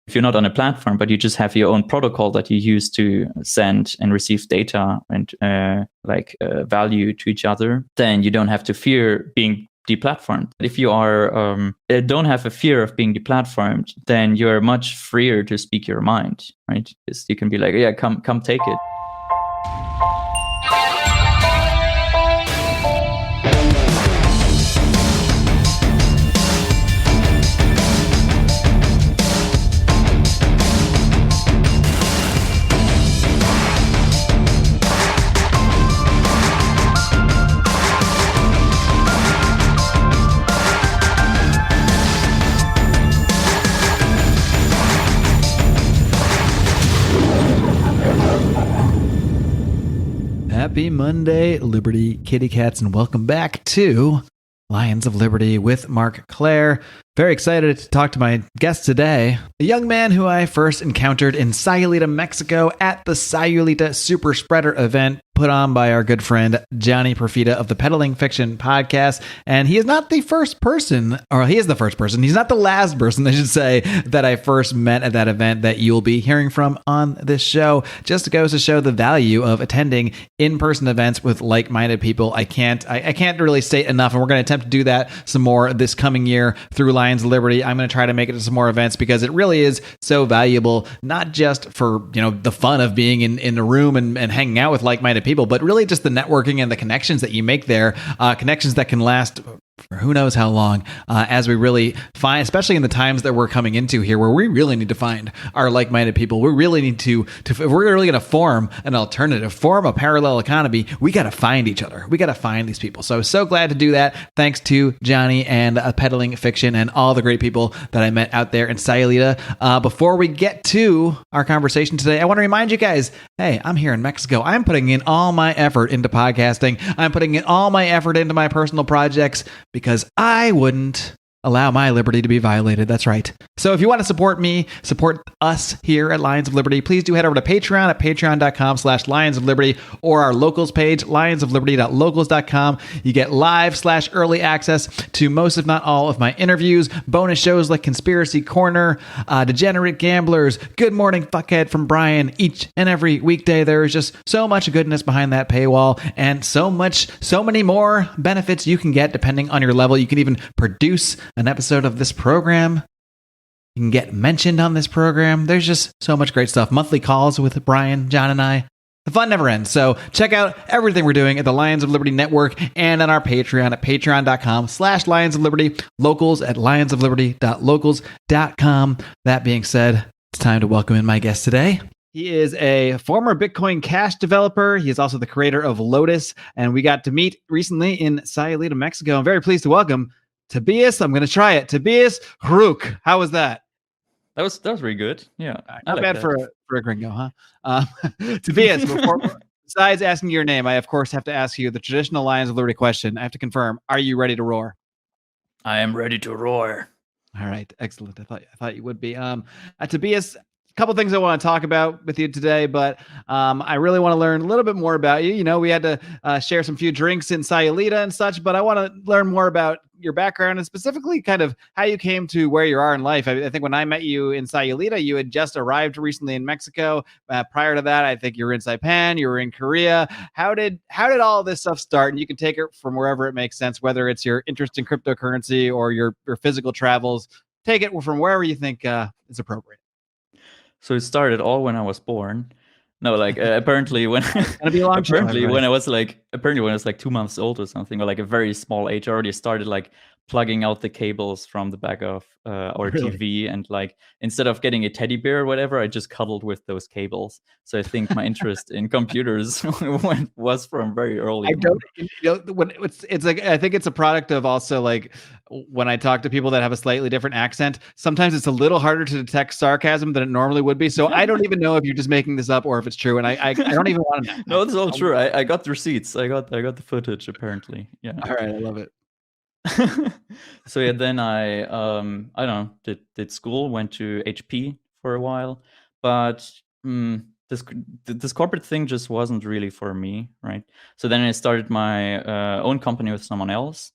if you're not on a platform, but you just have your own protocol that you use to send and receive data and value to each other, then you don't have to fear being deplatformed. If you don't have a fear of being deplatformed, then you're much freer to speak your mind, right? Because you can be like, yeah, come take it. Happy Monday, Liberty Kitty Cats, and welcome back to Lions of Liberty with Marc Clair. Very excited to talk to my guest today, a young man who I first encountered in Sayulita, Mexico at the Sayulita Superspreader event put on by our good friend Johnny Perfida of the Peddling Fiction podcast. And he is not the first person, or he is the first person, he's not the last person, I should say, that I first met at that event that you'll be hearing from on this show. Just goes to show the value of attending in-person events with like-minded people. I can't really state enough, and we're going to attempt to do that some more this coming year through Lions of Liberty. I'm going to try to make it to some more events because it really is so valuable, not just for, the fun of being in a room and hanging out with like-minded people, but really just the networking and the connections that you make there, connections that can last for who knows how long, as we really find, especially in the times that we're coming into here, where we really need to find our like-minded people. We really need to if we're really going to form an alternative, form a parallel economy, we got to find each other. We got to find these people. So I was so glad to do that. Thanks to Johnny and Peddling Fiction and all the great people that I met out there in Sayulita. Before we get to our conversation today, I want to remind you guys, hey, I'm here in Mexico. I'm putting in all my effort into podcasting. I'm putting in all my effort into my personal projects, because I wouldn't allow my liberty to be violated. That's right. So if you want to support me, support us here at Lions of Liberty, please do head over to Patreon at patreon.com/Lions of Liberty, or our locals page, lionsofliberty.locals.com. You get live/early access to most, if not all, of my interviews, bonus shows like Conspiracy Corner, Degenerate Gamblers, Good Morning Fuckhead from Brian. Each and every weekday, there is just so much goodness behind that paywall, and so many more benefits you can get depending on your level. You can even produce an episode of this program. You can get mentioned on this program. There's just so much great stuff. Monthly calls with Brian, John, and I. The fun never ends. So check out everything we're doing at the Lions of Liberty Network and on our Patreon at patreon.com/Lions of Liberty, locals at lionsofliberty.locals.com. That being said, it's time to welcome in my guest today. He is a former Bitcoin Cash developer. He is also the creator of LOTUS, and we got to meet recently in Sayulita, Mexico. I'm very pleased to welcome Tobias. I'm going to try it. Tobias Ruck. How was that? That was really good. Yeah, not bad for a gringo, huh? Tobias, besides asking your name, I of course have to ask you the traditional Lions of Liberty question. I have to confirm: are you ready to roar? I am ready to roar. All right, excellent. I thought you would be. Tobias, a couple things I want to talk about with you today, but I really want to learn a little bit more about you. We had to share some few drinks in Sayulita and such, but I want to learn more about your background and specifically kind of how you came to where you are in life. I think when I met you in Sayulita, you had just arrived recently in Mexico. Prior to that, I think you were in Saipan, you were in Korea. How did all this stuff start? And you can take it from wherever it makes sense, whether it's your interest in cryptocurrency or your physical travels. Take it from wherever you think is appropriate. So it started all when I was born. No, apparently when apparently when I was like 2 months old or something, or like a very small age, I already started plugging out the cables from the back of our TV, and instead of getting a teddy bear or whatever, I just cuddled with those cables. So I think my interest in computers was from very early. I think it's a product of also when I talk to people that have a slightly different accent, sometimes it's a little harder to detect sarcasm than it normally would be. So I don't even know if you're just making this up or if it's true, and I don't even want to know. No, it's all true. I got the receipts. I got the footage apparently. Yeah. All right, I love it. So yeah, then I don't know, did school, went to HP for a while, but this corporate thing just wasn't really for me, right? So then I started my own company with someone else.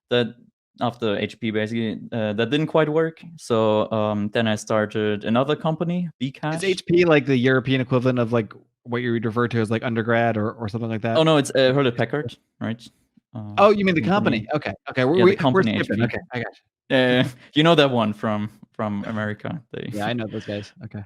That after HP basically, that didn't quite work. So then I started another company, Bcash. Is HP like the European equivalent of like what you would refer to as like undergrad or something like that? Oh no, it's Hewlett Packard, right? Oh, you mean the company? Okay. The company we're skipping. HP. Okay, I got you. You know that one from America. Yeah, I know those guys. Okay.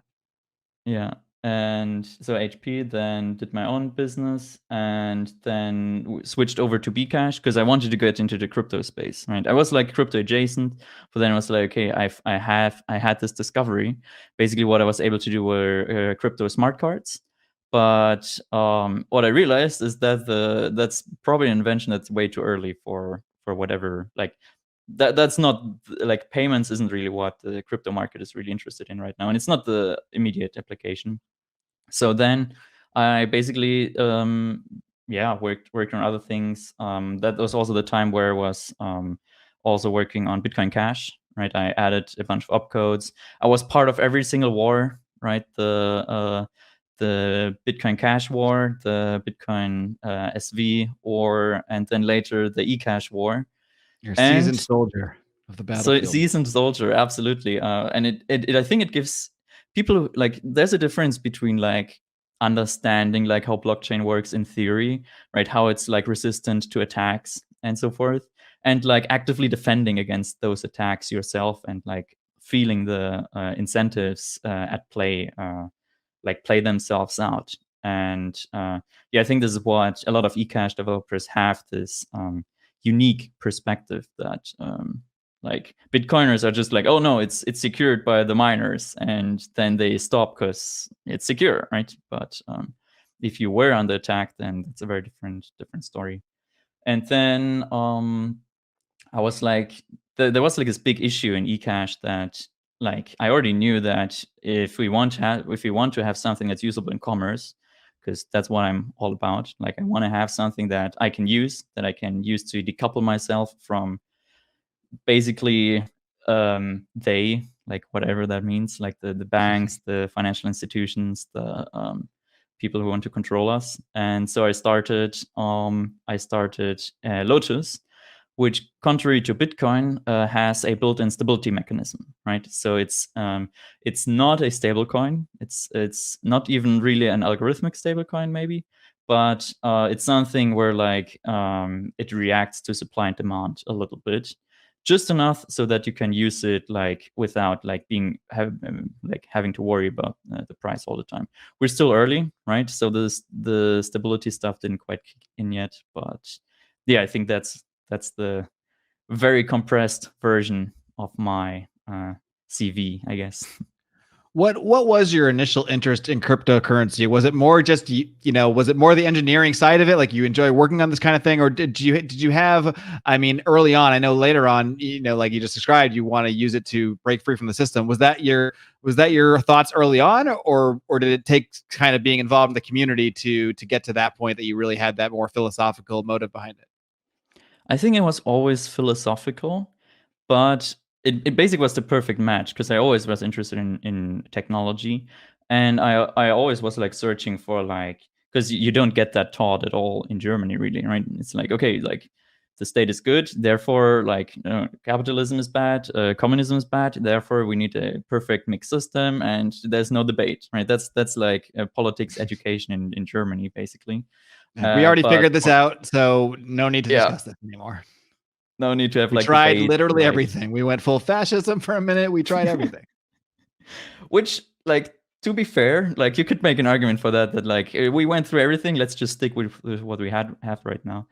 Yeah. And so HP, then did my own business, and then switched over to Bcash because I wanted to get into the crypto space, right? I was like crypto adjacent, but then I was like, okay, I had this discovery. Basically, what I was able to do were crypto smart cards. But what I realized is that that's probably an invention that's way too early for whatever. Like that's not like payments isn't really what the crypto market is really interested in right now, and it's not the immediate application. So then I basically worked on other things. That was also the time where I was also working on Bitcoin Cash. Right, I added a bunch of opcodes. I was part of every single war. Right, the Bitcoin Cash war, the Bitcoin SV war, and then later the eCash war. You're a seasoned soldier of the battlefield. So seasoned soldier, absolutely. And it I think it gives people like there's a difference between like understanding like how blockchain works in theory, right? How it's like resistant to attacks and so forth, and like actively defending against those attacks yourself and like feeling the incentives at play, like play themselves out. And I think this is what a lot of eCash developers have, this unique perspective that like Bitcoiners are just like, oh no, it's secured by the miners, and then they stop because it's secure, right? But if you were under attack, then it's a very different story. And then I was like, there was like this big issue in eCash that like I already knew that if we want to have something that's usable in commerce, because that's what I'm all about. Like I want to have something that I can use to decouple myself from basically they, like whatever that means, like the banks, the financial institutions, the people who want to control us. And so I started LOTUS, which, contrary to Bitcoin, has a built-in stability mechanism, right? So it's not a stable coin. It's not even really an algorithmic stable coin, maybe, but it's something where like it reacts to supply and demand a little bit, just enough so that you can use it like without like having to worry about the price all the time. We're still early, right? So the stability stuff didn't quite kick in yet, but yeah, I think that's the very compressed version of my CV, I guess. What was your initial interest in cryptocurrency? Was it more just was it more the engineering side of it, like you enjoy working on this kind of thing, or did you have, I mean, early on, I know later on, like you just described, you want to use it to break free from the system. Was that your thoughts early on, or did it take kind of being involved in the community to get to that point that you really had that more philosophical motive behind it? I think it was always philosophical, but it basically was the perfect match because I always was interested in technology, and I always was like searching for like, because you don't get that taught at all in Germany, really, right? It's like, okay, like the state is good, therefore like capitalism is bad, communism is bad, therefore we need a perfect mixed system, and there's no debate, right? That's like a politics education in Germany, basically. We already figured this out, so no need to discuss this anymore. No need to have we tried literally everything. We went full fascism for a minute. We tried everything. Which, like, to be fair, like you could make an argument for that like we went through everything. Let's just stick with what we have right now.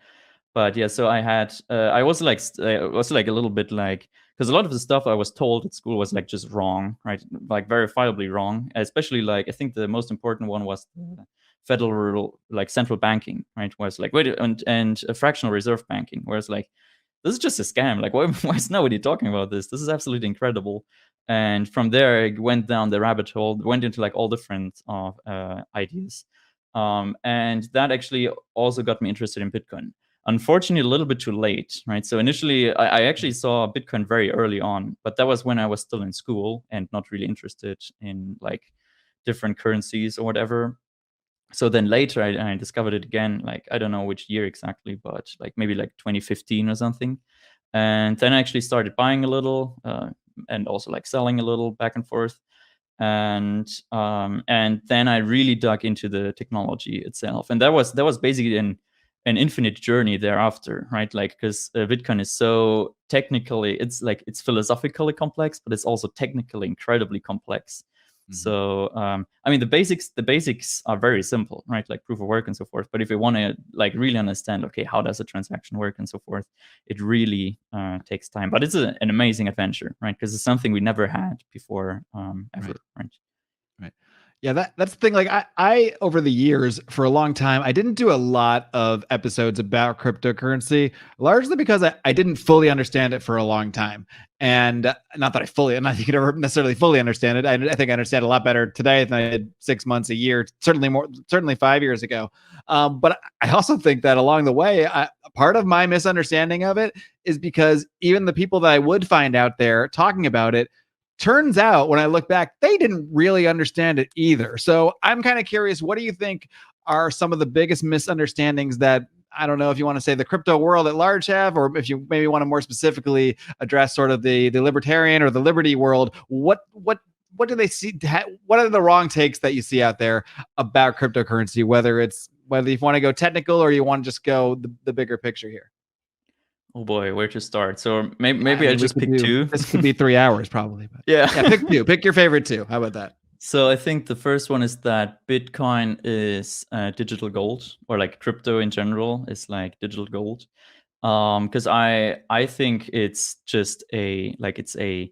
But yeah, so I was like a little bit like, because a lot of the stuff I was told at school was like just wrong, right? Like verifiably wrong. Especially like I think the most important one was the federal like central banking, right? Was like and fractional reserve banking, whereas like this is just a scam. Like, why is nobody talking about this? This is absolutely incredible. And from there, I went down the rabbit hole, went into like all different ideas. And that actually also got me interested in Bitcoin. Unfortunately, a little bit too late, right? So initially, I actually saw Bitcoin very early on, but that was when I was still in school and not really interested in like different currencies or whatever. So then later I discovered it again, like I don't know which year exactly, but like maybe like 2015 or something. And then I actually started buying a little, and also like selling a little back and forth. And then I really dug into the technology itself, and that was basically an infinite journey thereafter, right? Like, because Bitcoin is so technically, it's philosophically complex, but it's also technically incredibly complex. So I mean, the basics are very simple, right? Like proof of work and so forth. But if you want to like really understand, okay, how does a transaction work and so forth, it really takes time. But it's an amazing adventure, right? Because it's something we never had before ever, right? Right. Yeah, that's the thing. Like I over the years, for a long time, I didn't do a lot of episodes about cryptocurrency, largely because I didn't fully understand it for a long time. And not that I'm not think I ever necessarily fully understand it. I think I understand a lot better today than I did 6 months, a year, certainly 5 years ago. But I also think that along the way, part of my misunderstanding of it is because even the people that I would find out there talking about it, turns out when I look back, they didn't really understand it either. So I'm kind of curious, what do you think are some of the biggest misunderstandings that, I don't know if you want to say the crypto world at large have, or if you maybe want to more specifically address sort of the libertarian or the liberty world? What do they see? What are the wrong takes that you see out there about cryptocurrency, whether you want to go technical or you want to just go the bigger picture here? Oh boy, where to start? So maybe I just pick two. This could be 3 hours probably. But yeah, pick two. Pick your favorite two. How about that? So I think the first one is that Bitcoin is digital gold, or like crypto in general is like digital gold. Because I think it's just it's a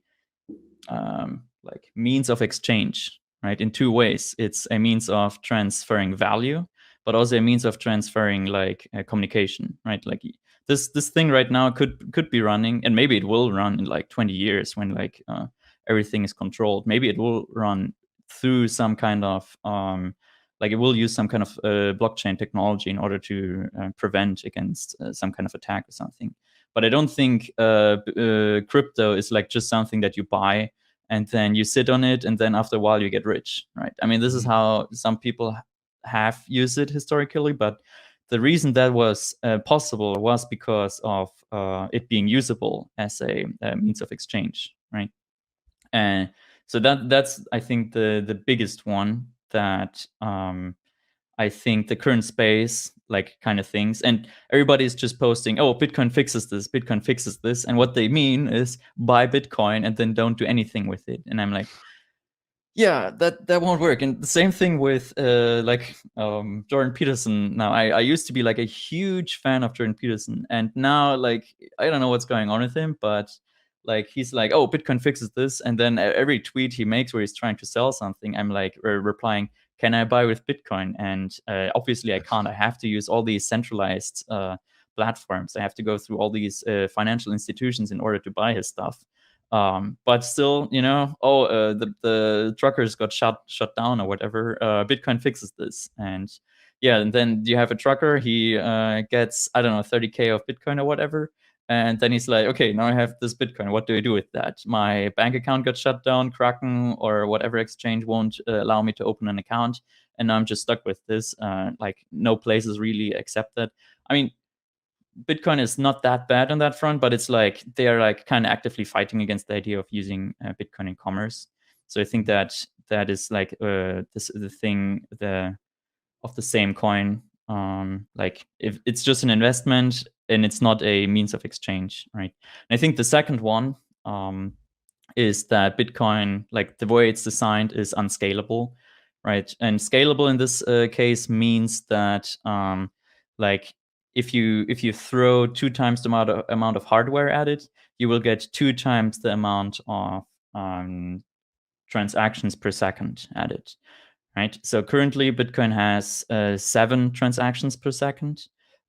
like means of exchange, right? In two ways. It's a means of transferring value, but also a means of transferring like communication, right? Like this thing right now could be running, and maybe it will run in like 20 years when like everything is controlled. Maybe it will run through some kind of like it will use some kind of blockchain technology in order to prevent against some kind of attack or something. But I don't think crypto is like just something that you buy and then you sit on it, and then after a while you get rich, right? I mean, this is how some people have used it historically, but the reason that was possible was because of it being usable as a means of exchange, right? And so that's I think the biggest one that I think the current space like kind of things, and everybody's just posting, oh, Bitcoin fixes this, and what they mean is buy Bitcoin and then don't do anything with it. And I'm like, yeah, that won't work. And the same thing with Jordan Peterson. Now I used to be like a huge fan of Jordan Peterson, and now like I don't know what's going on with him, but like he's like, oh, Bitcoin fixes this, and then every tweet he makes where he's trying to sell something, I'm like replying, can I buy with Bitcoin? And obviously I can't. I have to use all these centralized platforms. I have to go through all these financial institutions in order to buy his stuff. But still, the truckers got shut down or whatever. Bitcoin fixes this, and yeah, and then you have a trucker. He gets, I don't know, 30K of Bitcoin or whatever. And then he's like, okay, now I have this Bitcoin. What do I do with that? My bank account got shut down. Kraken or whatever exchange won't allow me to open an account. And now I'm just stuck with this. Like no places really accept that. I mean, Bitcoin is not that bad on that front, but it's like they're like kind of actively fighting against the idea of using Bitcoin in commerce. So I think that is like the thing of the same coin. Like if it's just an investment and it's not a means of exchange, right? And I think the second one is that Bitcoin, like the way it's designed, is unscalable, right? And scalable in this case means that like if you throw 2 times the amount of hardware at it, you will get 2 times the amount of transactions per second at it, right? So currently Bitcoin has 7 transactions per second.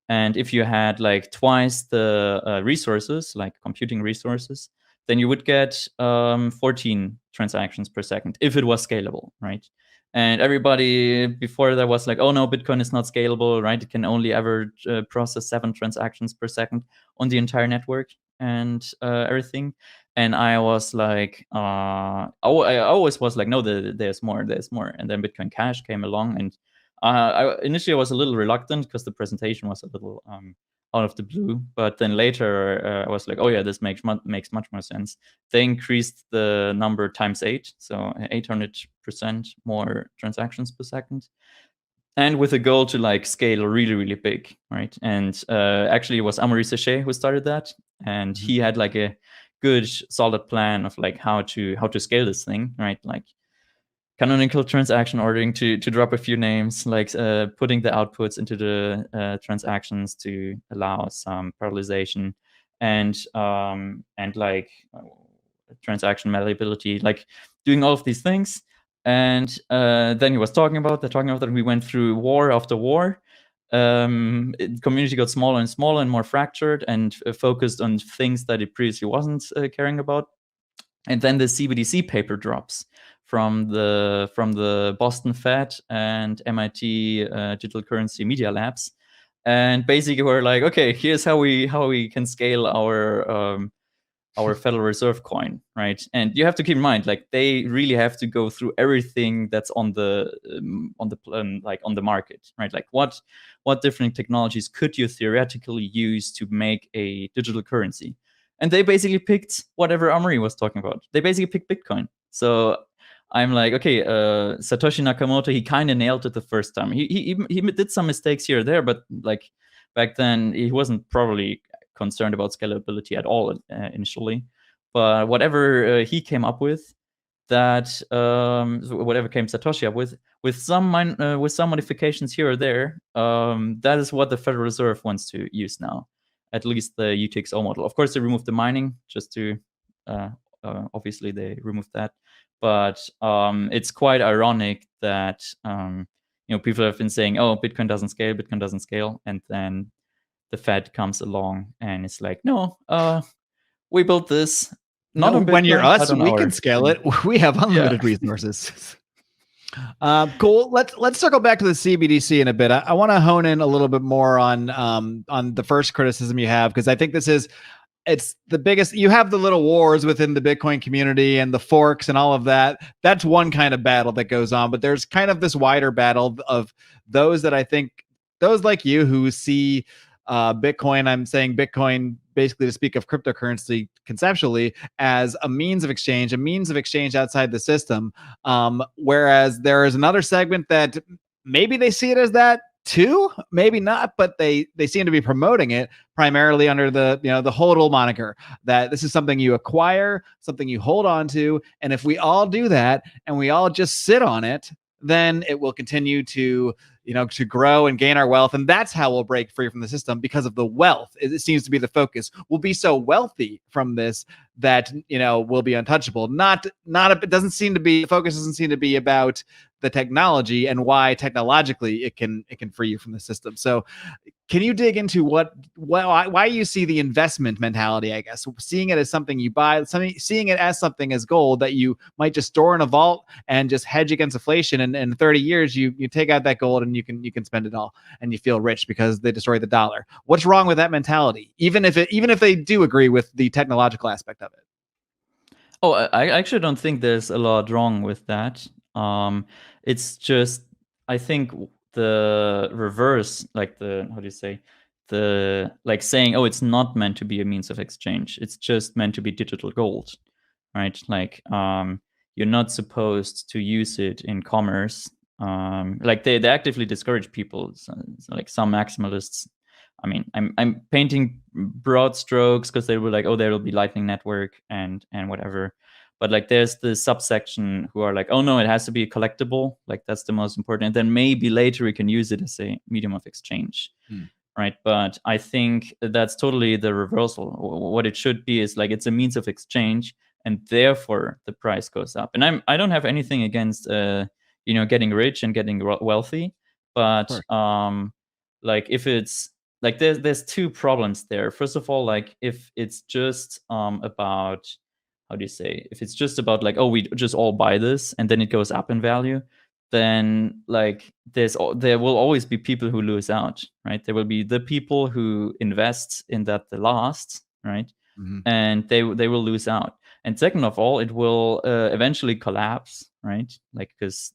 And if you had like twice the resources, like computing resources, then you would get 14 transactions per second if it was scalable, right? And everybody before that was like, oh no, Bitcoin is not scalable, right? It can only ever process 7 transactions per second on the entire network and everything. And I was like, I always was like, no, there's more. And then Bitcoin Cash came along, and initially I was a little reluctant because the presentation was a little out of the blue. But then later I was like, oh yeah, this makes much more sense. They increased the number times 8, so 800% more transactions per second, and with a goal to like scale really, really big, right? And actually, it was Amaury Sachet who started that, and he had like a good, solid plan of like how to scale this thing, right? Like canonical transaction ordering to drop a few names, like putting the outputs into the transactions to allow some parallelization, and like transaction malleability, like doing all of these things. And then he was talking about that. We went through war after war. Community got smaller and smaller and more fractured, and focused on things that it previously wasn't caring about. And then the CBDC paper drops from the Boston Fed and MIT Digital Currency Media Labs, and basically we're like, okay, here's how we can scale our Federal Reserve coin, right? And you have to keep in mind, like they really have to go through everything that's on the market, right? Like what different technologies could you theoretically use to make a digital currency? And they basically picked whatever Amaury was talking about. They basically picked Bitcoin. So I'm like, okay, Satoshi Nakamoto, he kind of nailed it the first time. He did some mistakes here or there, but like back then he wasn't probably concerned about scalability at all initially. But whatever he came up with, that whatever came Satoshi up with some modifications here or there, that is what the Federal Reserve wants to use now. At least the UTXO model. Of course, they removed the mining just to obviously they removed that. But it's quite ironic that people have been saying, "Oh, Bitcoin doesn't scale," and then the Fed comes along and it's like, "No, we built this. Not on Bitcoin, when you're us, but on we can scale it. We have unlimited resources." Cool. Let's circle back to the CBDC in a bit. I want to hone in a little bit more on the first criticism you have, because I think it's the biggest. You have the little wars within the Bitcoin community and the forks and all of that. That's one kind of battle that goes on, but there's kind of this wider battle of those that I think, those like you who see Bitcoin, I'm saying Bitcoin basically to speak of cryptocurrency conceptually, as a means of exchange outside the system. Whereas there is another segment that maybe they see it as that too, maybe not, but they seem to be promoting it primarily under the the HODL moniker, that this is something you acquire, something you hold on to, and if we all do that and we all just sit on it, then it will continue to to grow and gain our wealth. And that's how we'll break free from the system, because of the wealth. It seems to be the focus. We'll be so wealthy from this that, we'll be untouchable. It doesn't seem to be, the focus doesn't seem to be about the technology and why technologically it can free you from the system. So can you dig into why you see the investment mentality, I guess, seeing it as something you buy, seeing it as something as gold that you might just store in a vault and just hedge against inflation, and in 30 years you take out that gold and you can spend it all and you feel rich because they destroyed the dollar. What's wrong with that mentality, even if they do agree with the technological aspect of it? Oh, I actually don't think there's a lot wrong with that. It's just, I think the reverse, like saying, oh, it's not meant to be a means of exchange. It's just meant to be digital gold, right? Like, you're not supposed to use it in commerce. Like they actively discourage people. So like some maximalists, I mean, I'm painting broad strokes because they were like, oh, there will be Lightning Network and whatever. But like there's the subsection who are like, oh no, it has to be collectible. Like that's the most important. And then maybe later we can use it as a medium of exchange. Right. But I think that's totally the reversal. What it should be is like it's a means of exchange, and therefore the price goes up. And I don't have anything against getting rich and getting wealthy, but sure. Like if it's like there's two problems there. First of all, like if it's just about, how do you say, if it's just about like, oh, we just all buy this and then it goes up in value, then like there will always be people who lose out, right? There will be the people who invest in that the last, right? Mm-hmm. And they will lose out. And second of all, it will eventually collapse, right? Like because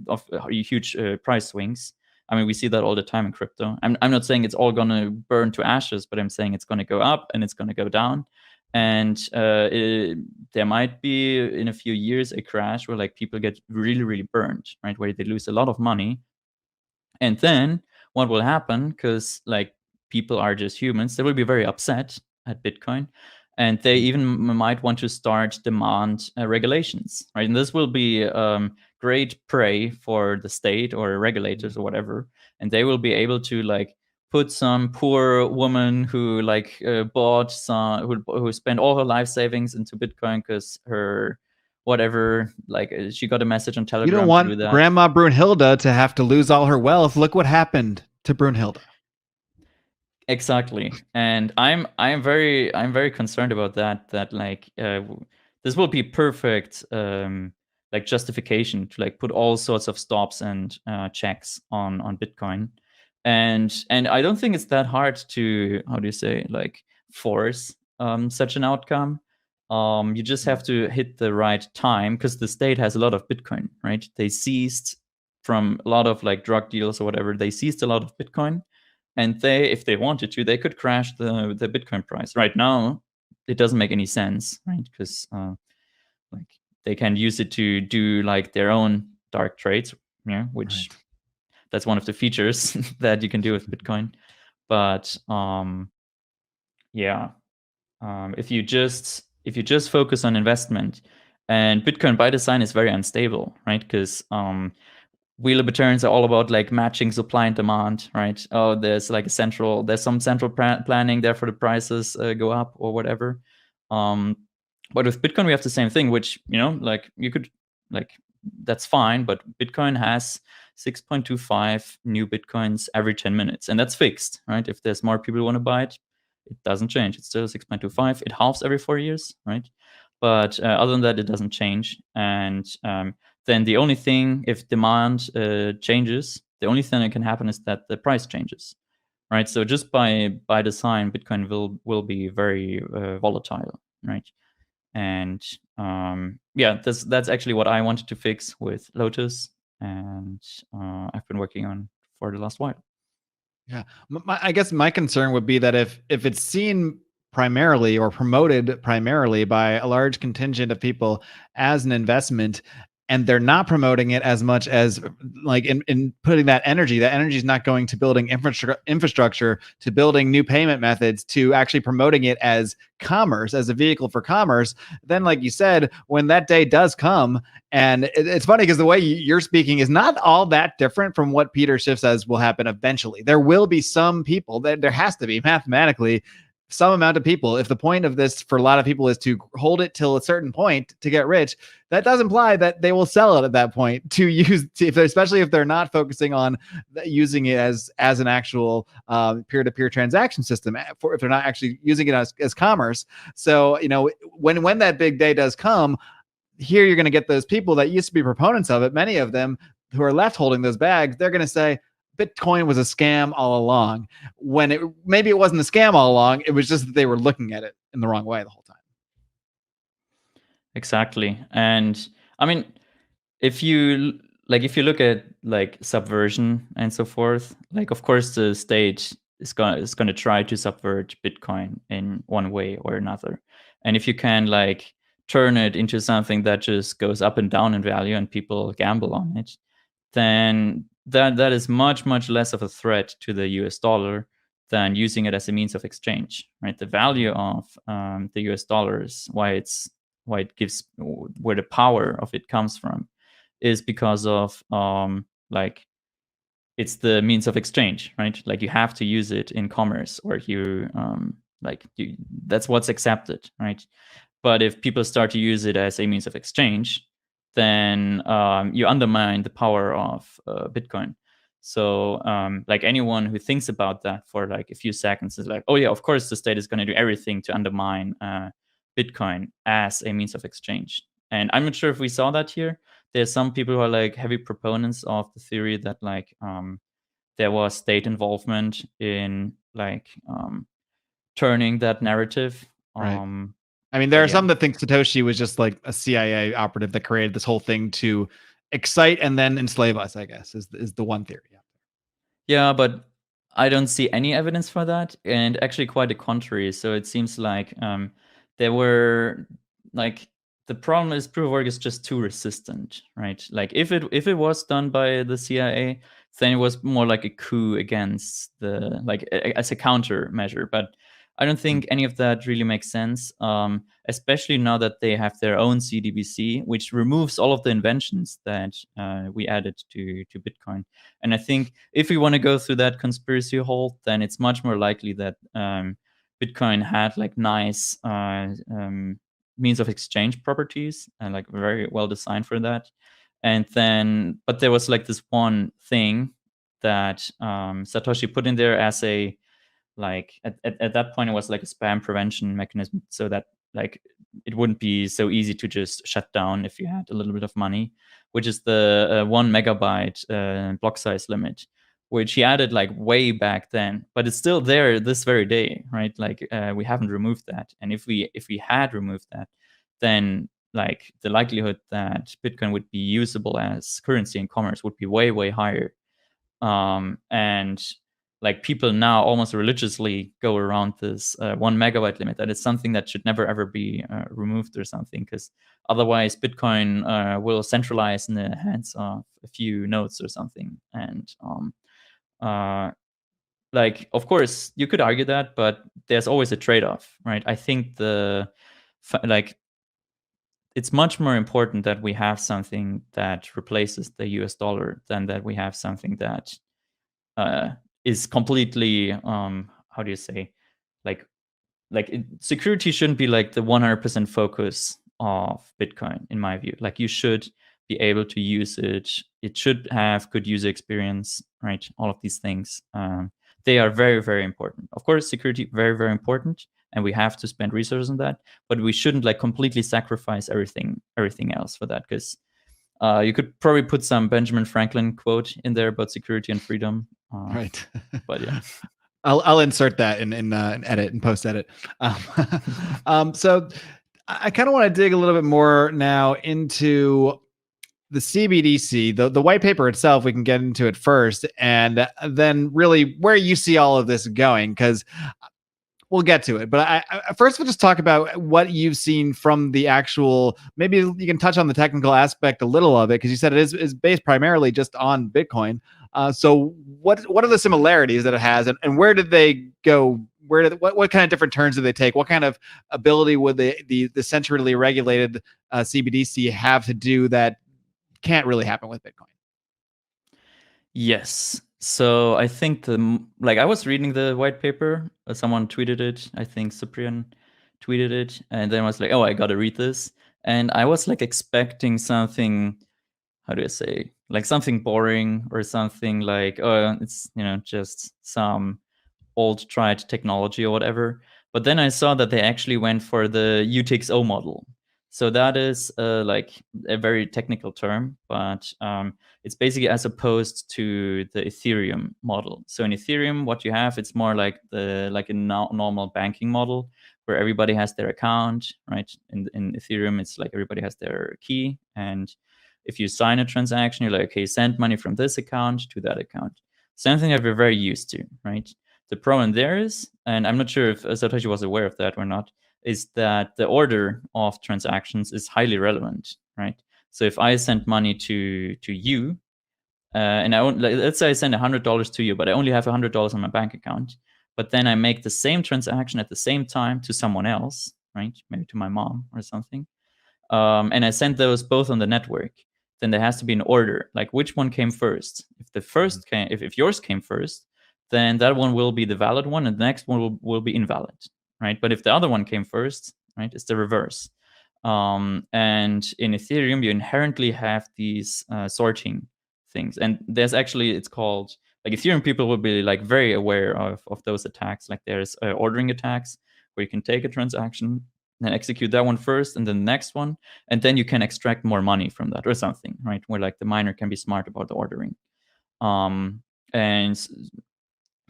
of huge price swings. I mean, we see that all the time in crypto. I'm not saying it's all going to burn to ashes, but I'm saying it's going to go up and it's going to go down. And there might be in a few years a crash where like people get really, really burned, right? Where they lose a lot of money. And then what will happen, because like people are just humans, they will be very upset at Bitcoin. And they even might want to start demand regulations, right? And this will be great prey for the state or regulators or whatever. And they will be able to like put some poor woman who like bought some, who spent all her life savings into Bitcoin because her whatever, like she got a message on Telegram. You don't to do want that. Grandma Brunhilde to have to lose all her wealth. Look what happened to Brunhilde. Exactly, and I'm very concerned about that. That like this will be perfect like justification to like put all sorts of stops and checks on Bitcoin, and I don't think it's that hard to, how do you say, like force such an outcome. You just have to hit the right time, because the state has a lot of Bitcoin, right? They seized from a lot of like drug deals or whatever. They seized a lot of Bitcoin. And they, if they wanted to, they could crash the Bitcoin price. Right now, it doesn't make any sense, right? Because like they can use it to do like their own dark trades, which that's one of the features that you can do with Bitcoin. But if you just focus on investment, and Bitcoin by design is very unstable, right? Because wheel returns are all about like matching supply and demand, right? Oh, there's some central planning, therefore the prices go up or whatever. But with Bitcoin, we have the same thing, which, like you could, like, that's fine, but Bitcoin has 6.25 new Bitcoins every 10 minutes, and that's fixed, right? If there's more people who want to buy it, it doesn't change. It's still 6.25. It halves every 4 years, right? But other than that, it doesn't change. And then the only thing, if demand changes, the only thing that can happen is that the price changes, right? So just by design, Bitcoin will be very volatile, right? And that's actually what I wanted to fix with LOTUS, and I've been working on for the last while. Yeah, I guess my concern would be that if it's seen primarily or promoted primarily by a large contingent of people as an investment, and they're not promoting it as much as like in putting that energy is not going to building infrastructure, to building new payment methods, to actually promoting it as commerce, as a vehicle for commerce. Then, like you said, when that day does come, and it's funny because the way you're speaking is not all that different from what Peter Schiff says will happen eventually. There will be some people that there has to be mathematically some amount of people. If the point of this for a lot of people is to hold it till a certain point to get rich, that does imply that they will sell it at that point to use, especially if they're not focusing on using it as an actual peer-to-peer transaction system, if they're not actually using it as commerce. So, when that big day does come, here you're going to get those people that used to be proponents of it, many of them who are left holding those bags. They're going to say, Bitcoin was a scam all along, when maybe it wasn't a scam all along. It was just that they were looking at it in the wrong way the whole time. Exactly. And I mean, if you look at like subversion and so forth, like of course the state is going to try to subvert Bitcoin in one way or another. And if you can like turn it into something that just goes up and down in value and people gamble on it, then that is much, much less of a threat to the US dollar than using it as a means of exchange, right? The value of the US dollar is why it gives, where the power of it comes from, is because of like it's the means of exchange, right? Like you have to use it in commerce, or that's what's accepted, right? But if people start to use it as a means of exchange, then you undermine the power of Bitcoin. So like anyone who thinks about that for like a few seconds is like, oh yeah, of course the state is going to do everything to undermine Bitcoin as a means of exchange. And I'm not sure if we saw that here. There's some people who are like heavy proponents of the theory that like there was state involvement in like turning that narrative. Right. I mean, there are some that think Satoshi was just like a CIA operative that created this whole thing to excite and then enslave us, I guess, is the one theory. Yeah, but I don't see any evidence for that, and actually quite the contrary. So it seems like there were like the problem is proof of work is just too resistant, right? Like if it was done by the CIA, then it was more like a coup against the as a countermeasure. But I don't think any of that really makes sense, especially now that they have their own CDBC, which removes all of the inventions that we added to Bitcoin. And I think if we want to go through that conspiracy hole, then it's much more likely that Bitcoin had like nice means of exchange properties and like very well designed for that. And then, but there was like this one thing that Satoshi put in there as a like at that point it was like a spam prevention mechanism, so that like it wouldn't be so easy to just shut down if you had a little bit of money, which is the 1 megabyte block size limit, which he added like way back then, but it's still there this very day, right? Like we haven't removed that, and if we had removed that, then like the likelihood that Bitcoin would be usable as currency in commerce would be way higher. And like people now almost religiously go around this 1 megabyte limit, that it's something that should never ever be removed or something, because otherwise Bitcoin will centralize in the hands of a few nodes or something. And uh, like of course you could argue that, but there's always a trade-off, right? I think like it's much more important that we have something that replaces the US dollar than that we have something that is completely how do you say, like security shouldn't be like the 100% focus of Bitcoin, in my view. Like you should be able to use it. It should have good user experience, right? All of these things, they are very important. Of course, security very important, and we have to spend resources on that. But we shouldn't like completely sacrifice everything else for that, because you could probably put some Benjamin Franklin quote in there about security and freedom. Right. But yeah. I'll insert that in edit and post edit. So I kind of want to dig a little bit more now into the CBDC, the white paper itself. We can get into it first, and then really where you see all of this going, because we'll get to it. But I first we'll just talk about what you've seen from the actual. Maybe you can touch on the technical aspect a little of it, because you said it is based primarily just on Bitcoin. So what are the similarities that it has, and where did they go? What kind of different turns do they take? What kind of ability would the centrally regulated CBDC have to do that can't really happen with Bitcoin? Yes. So I think I was reading the white paper. Someone tweeted it. I think Cyprian tweeted it, and then I was like, "Oh, I gotta read this." And I was like expecting something. How do I say? Like something boring or something like, oh, it's just some old tried technology or whatever. But then I saw that they actually went for the UTXO model. So that is like a very technical term, but it's basically as opposed to the Ethereum model. So in Ethereum, what you have, it's more like a normal banking model where everybody has their account, right? In Ethereum, it's like everybody has their key, and if you sign a transaction, you're like, okay, send money from this account to that account. Something that we're very used to, right? The problem there is, and I'm not sure if Satoshi was aware of that or not, is that the order of transactions is highly relevant, right? So if I send money to you, and let's say I send $100 to you, but I only have $100 on my bank account, but then I make the same transaction at the same time to someone else, right? Maybe to my mom or something, and I send those both on the network, then there has to be an order, like which one came first. If the first came, if yours came first, then that one will be the valid one, and the next one will be invalid, right? But if the other one came first, right, it's the reverse. And in Ethereum, you inherently have these sorting things, and there's actually, it's called, like, Ethereum people will be like very aware of those attacks. Like there's ordering attacks where you can take a transaction, then execute that one first and then the next one, and then you can extract more money from that or something, right? Where like the miner can be smart about the ordering. And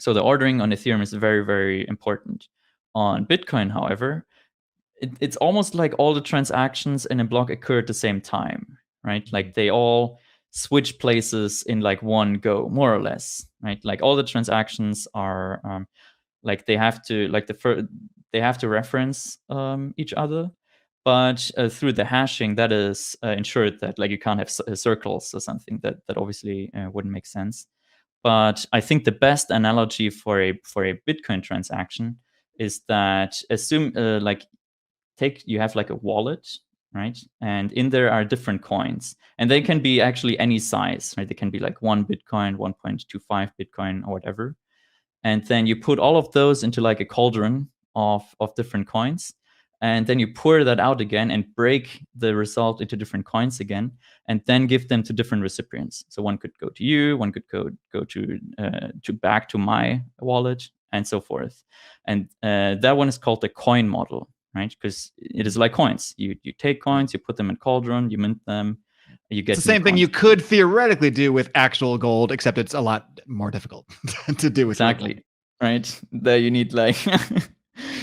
so the ordering on Ethereum is very important. On Bitcoin, however, it's almost like all the transactions in a block occur at the same time, right? Like they all switch places in like one go, more or less, right? Like all the transactions are like they have to like they have to reference each other, but through the hashing that is ensured that like you can't have circles or something that obviously wouldn't make sense. But I think the best analogy for a Bitcoin transaction is that assume like you have like a wallet, right? And in there are different coins, and they can be actually any size, right? They can be like 1 Bitcoin, 1.25 Bitcoin, or whatever. And then you put all of those into like a cauldron of different coins, and then you pour that out again and break the result into different coins again, and then give them to different recipients. So one could go to you, one could go to back to my wallet, and so forth. And that one is called the coin model, right? Because it is like coins. You take coins, you put them in cauldron, you mint them, you get it's the same thing coins. you could theoretically do with actual gold, except it's a lot more difficult to do with exactly, right? There you need like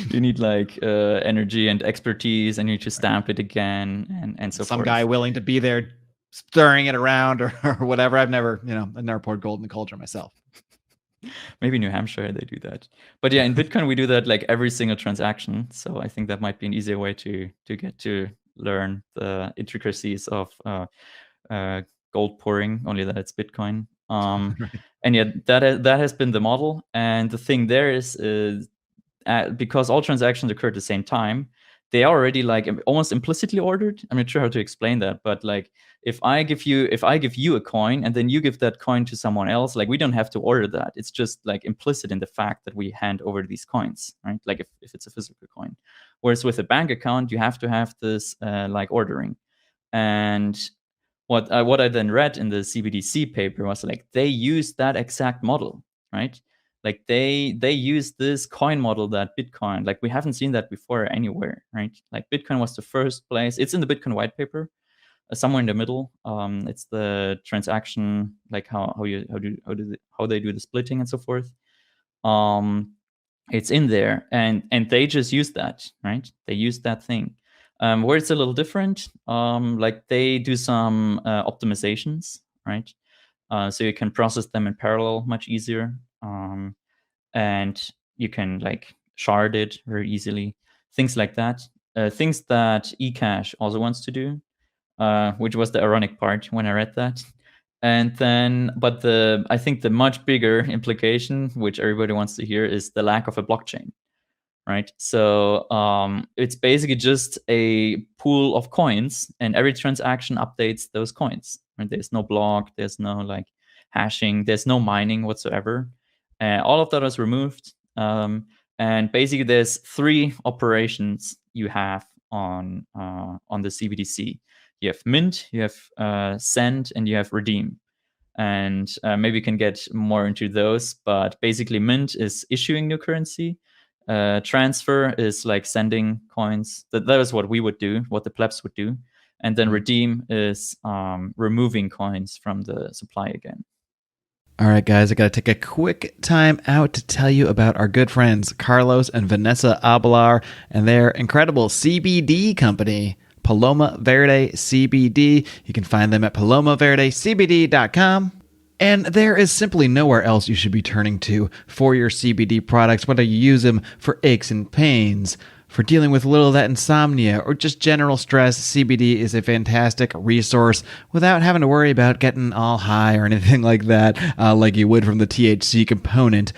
you need like energy and expertise, and you need to stamp it again, and so some forth. guy willing to be there stirring it around or whatever. I've never poured gold in the cauldron myself. Maybe New Hampshire they do that, but yeah, in Bitcoin we do that like every single transaction. So I think that might be an easier way to get to learn the intricacies of gold pouring, only that it's Bitcoin. Right. And yet that has been the model. And the thing there is because all transactions occur at the same time, they are already like almost implicitly ordered. I'm not sure how to explain that, but like if I give you a coin and then you give that coin to someone else, like we don't have to order that. It's just like implicit in the fact that we hand over these coins, right? Like if it's a physical coin. Whereas with a bank account, you have to have this like ordering. And what I then read in the CBDC paper was like they used that exact model, right? Like they use this coin model that Bitcoin, like we haven't seen that before anywhere, right? Like Bitcoin was the first place. It's in the Bitcoin white paper, somewhere in the middle. It's the transaction, like how they do the splitting and so forth. It's in there, and they just use that, right? They use that thing. Where it's a little different, like they do some optimizations, right? So you can process them in parallel much easier. And you can like shard it very easily, things like that. Things that eCash also wants to do, which was the ironic part when I read that. And then, but I think the much bigger implication, which everybody wants to hear, is the lack of a blockchain, right? So it's basically just a pool of coins, and every transaction updates those coins. Right? There's no block, there's no like hashing, there's no mining whatsoever. All of that is removed, and basically there's 3 operations you have on the CBDC. You have mint, you have send, and you have redeem. And maybe you can get more into those, but basically mint is issuing new currency. Transfer is like sending coins. That is what we would do, what the plebs would do. And then redeem is removing coins from the supply again. All right, guys, I got to take a quick time out to tell you about our good friends, Carlos and Vanessa Abelar, and their incredible CBD company, Paloma Verde CBD. You can find them at palomaverdecbd.com. And there is simply nowhere else you should be turning to for your CBD products, whether you use them for aches and pains, for dealing with a little of that insomnia, or just general stress. CBD is a fantastic resource without having to worry about getting all high or anything like that, like you would from the THC component.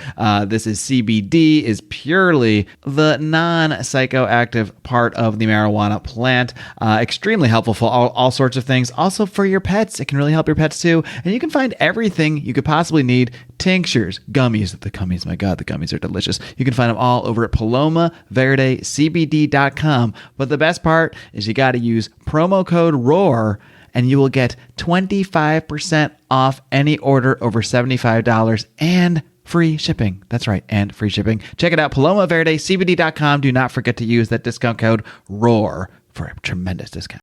This is CBD, is purely the non-psychoactive part of the marijuana plant. Extremely helpful for all sorts of things. Also for your pets, it can really help your pets too. And you can find everything you could possibly need. Tinctures, gummies. The gummies, my God, the gummies are delicious. You can find them all over at palomaverdecbd.com. But the best part is you got to use promo code ROAR and you will get 25% off any order over $75 and free shipping. That's right, and free shipping. Check it out, palomaverdecbd.com. Do not forget to use that discount code ROAR for a tremendous discount.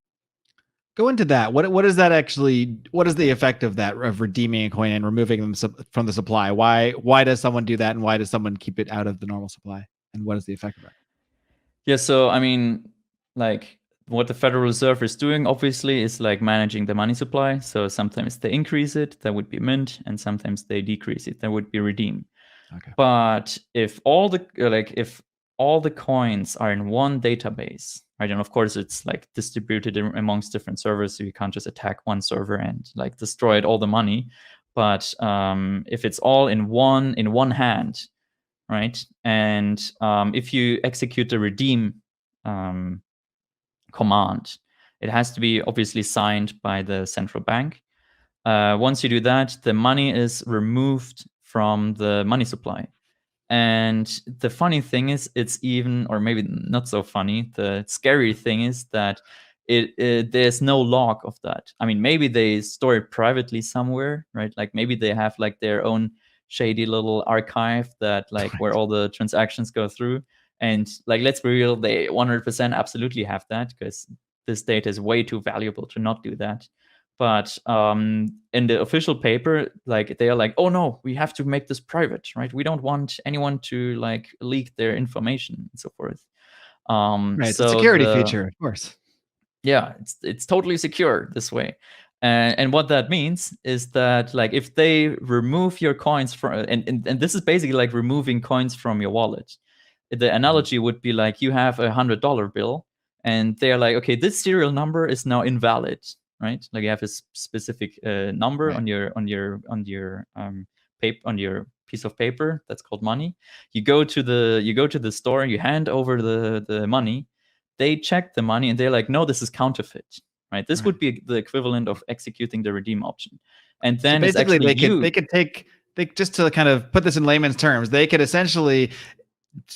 Go into that. What is that actually? What is the effect of that, of redeeming a coin and removing them from the supply? Why does someone do that, and why does someone keep it out of the normal supply? And what is the effect of that? Yeah, so I mean, like what the Federal Reserve is doing, obviously, is like managing the money supply. So sometimes they increase it, that would be mint, and sometimes they decrease it, that would be redeem. Okay. But if all the coins are in one database, right, and of course it's like distributed amongst different servers, so you can't just attack one server and like destroy all the money. But if it's all in one hand, right, and if you execute the redeem command, it has to be obviously signed by the central bank. Once you do that, the money is removed from the money supply. And the funny thing is, it's even, or maybe not so funny, the scary thing is that there's no log of that. I mean, maybe they store it privately somewhere, right? Like maybe they have like their own shady little archive that like where all the transactions go through. And like, let's be real, they 100% absolutely have that, because this data is way too valuable to not do that. But in the official paper, like they are like, oh no, we have to make this private, right? We don't want anyone to like leak their information and so forth. Right, it's so a security feature, of course. Yeah, it's totally secure this way. And what that means is that like if they remove your coins from, and this is basically like removing coins from your wallet. The analogy would be like you have $100 bill, and they're like, okay, this serial number is now invalid, right? Like you have a specific number on your paper, on your piece of paper that's called money. You go to the store, you hand over the money. They check the money and they're like, no, this is counterfeit, right? This would be the equivalent of executing the redeem option. And then so basically they could take just to kind of put this in layman's terms, they could essentially,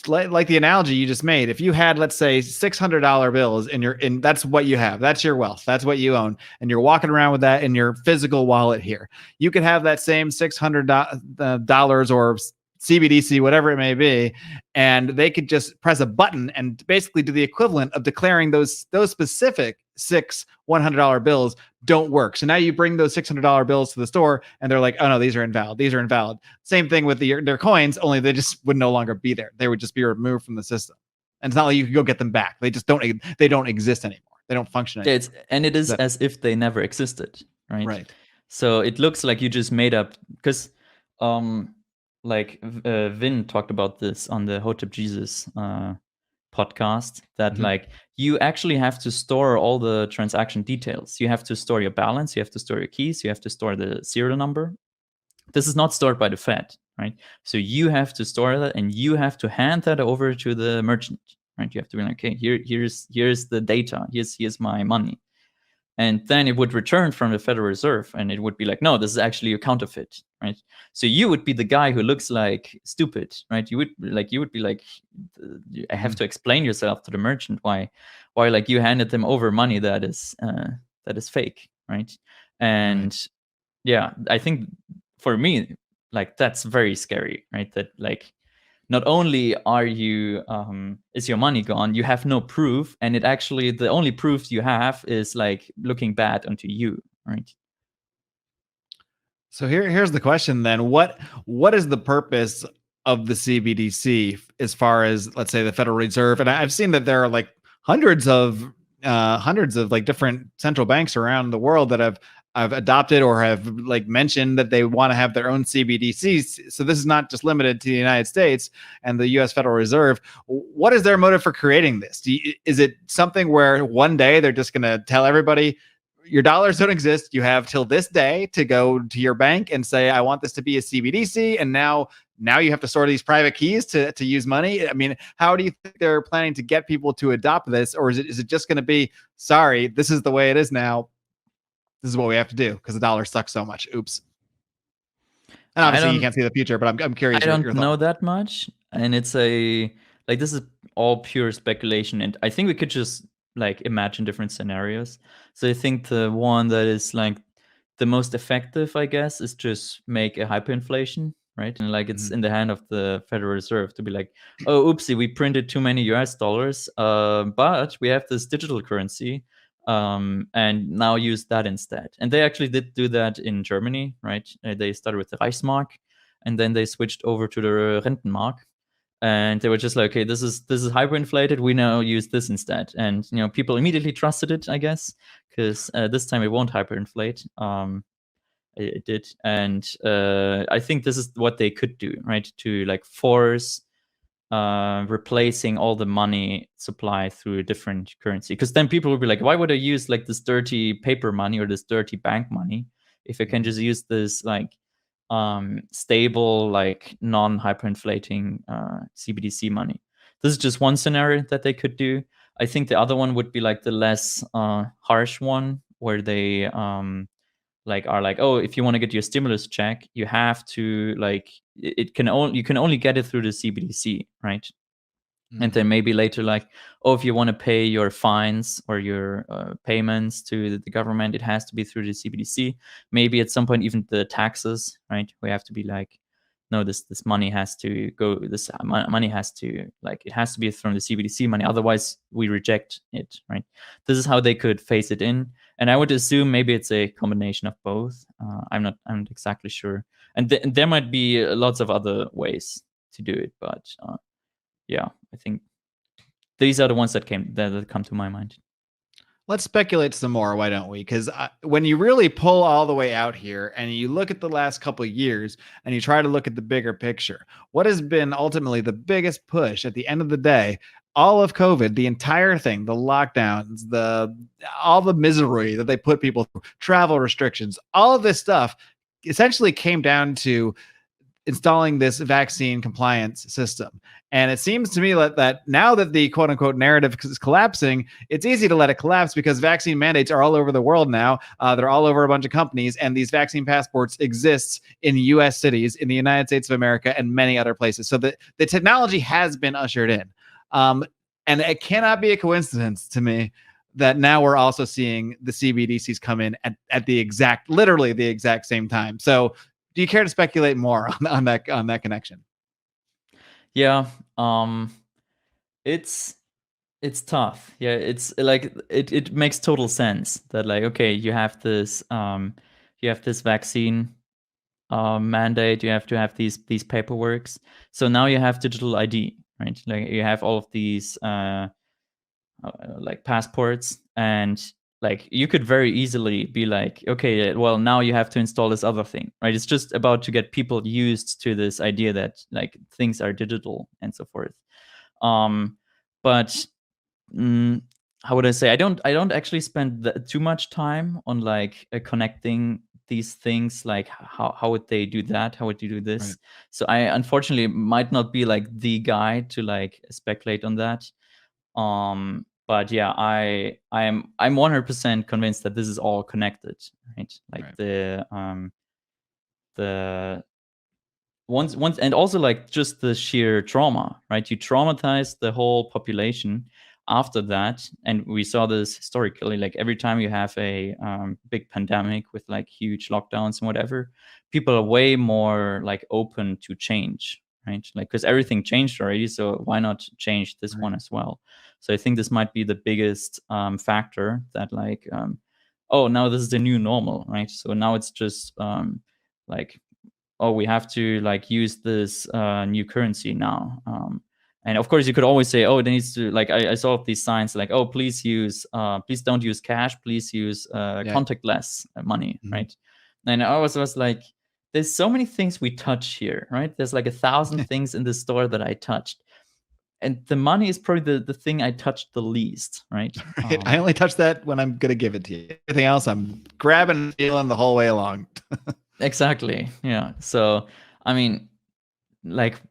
like the analogy you just made, if you had, let's say, $600 bills in that's what you have, that's your wealth, that's what you own, and you're walking around with that in your physical wallet here, you could have that same $600 or CBDC, whatever it may be, and they could just press a button and basically do the equivalent of declaring those specific six $100 bills don't work. So now you bring those $600 bills to the store and they're like, oh no, these are invalid. These are invalid. Same thing with their coins, only they just would no longer be there. They would just be removed from the system. And it's not like you can go get them back. They just don't exist anymore. They don't function anymore. It is as if they never existed, right? Right. So it looks like you just made up, because like Vin talked about this on the Hotep Jesus podcast, that like you actually have to store all the transaction details. You have to store your balance, you have to store your keys, you have to store the serial number. This is not stored by the Fed, right? So you have to store that, and you have to hand that over to the merchant, right? You have to be like, okay, here's the data, here's my money. And then it would return from the Federal Reserve, and it would be like, no, this is actually a counterfeit, right? So you would be the guy who looks like stupid, right? You would be like, I have to explain yourself to the merchant why like you handed them over money that is fake, right? And yeah, I think for me, like that's very scary, right? That like not only are you is your money gone, you have no proof, and it actually, the only proof you have is like looking bad onto you, right? So here's the question then. What is the purpose of the CBDC as far as, let's say, the Federal Reserve? And I've seen that there are like hundreds of like different central banks around the world that have adopted or have like mentioned that they want to have their own CBDCs. So this is not just limited to the United States and the US Federal Reserve. What is their motive for creating this? Is it something where one day they're just going to tell everybody, your dollars don't exist, you have till this day to go to your bank and say, I want this to be a CBDC, and now you have to store these private keys to use money? I mean, how do you think they're planning to get people to adopt this? Or is it just going to be, sorry, this is the way it is now, this is what we have to do because the dollar sucks so much. Oops. And obviously you can't see the future, but I'm curious. I don't know that much, and it's like this is all pure speculation, and I think we could just like imagine different scenarios. So I think the one that is like the most effective, I guess, is just make a hyperinflation, right? And like it's in the hand of the Federal Reserve to be like, oh, oopsie, we printed too many US dollars, but we have this digital currency, and now use that instead. And they actually did do that in Germany, right? They started with the Reichsmark, and then they switched over to the Rentenmark. And they were just like, okay, this is hyperinflated. We now use this instead, and people immediately trusted it, I guess, because this time it won't hyperinflate. It did, and I think this is what they could do, right? To like force replacing all the money supply through a different currency, because then people would be like, why would I use like this dirty paper money or this dirty bank money if I can just use this like stable, like non-hyperinflating CBDC money? This is just one scenario that they could do. I think the other one would be like the less harsh one, where they like are like, oh, if you want to get your stimulus check, you have to like you can only get it through the CBDC, right? And then maybe later, like, oh, if you want to pay your fines or your payments to the government, it has to be through the CBDC. Maybe at some point, even the taxes, right? We have to be like, no, this money has to go. This money has to like it has to be from the CBDC money. Otherwise, we reject it, right? This is how they could phase it in. And I would assume maybe it's a combination of both. I'm not exactly sure. And there might be lots of other ways to do it, but. Yeah, I think these are the ones that come to my mind. Let's speculate some more, why don't we? Because when you really pull all the way out here and you look at the last couple of years and you try to look at the bigger picture, what has been ultimately the biggest push at the end of the day? All of COVID, the entire thing, the lockdowns, all the misery that they put people through, travel restrictions, all of this stuff essentially came down to installing this vaccine compliance system. And it seems to me that now that the quote unquote narrative is collapsing, it's easy to let it collapse because vaccine mandates are all over the world now. They're all over a bunch of companies, and these vaccine passports exist in US cities, in the United States of America, and many other places. So the technology has been ushered in. And it cannot be a coincidence to me that now we're also seeing the CBDCs come in at literally the exact same time. So do you care to speculate more on that connection? Yeah, it's tough. Yeah, it's like it makes total sense that like, okay, you have this vaccine mandate, you have to have these paperworks. So now you have digital ID, right? Like you have all of these like passports, and like you could very easily be like, okay, well, now you have to install this other thing, right? It's just about to get people used to this idea that like things are digital and so forth. But how would I say? I don't actually spend too much time on like connecting these things. Like how would they do that? How would you do this? Right. So I unfortunately might not be like the guy to like speculate on that. But yeah, I'm 100% convinced that this is all connected, right? Like right. The once and also like just the sheer trauma, right? You traumatize the whole population after that, and we saw this historically. Like every time you have a big pandemic with like huge lockdowns and whatever, people are way more like open to change, right? Like because everything changed already, so why not change this one as well? So I think this might be the biggest factor that like, oh, now this is the new normal, right? So now it's just like, oh, we have to like use this new currency now. And of course, you could always say, oh, there needs to like I saw these signs like, oh, please don't use cash, please use contactless money, right? And I was like, there's so many things we touch here, right? There's like 1,000 things in the store that I touched. And the money is probably the thing I touched the least, right? Right. I only touch that when I'm going to give it to you. Everything else, I'm grabbing and feeling the whole way along. Exactly. Yeah. So, I mean, like,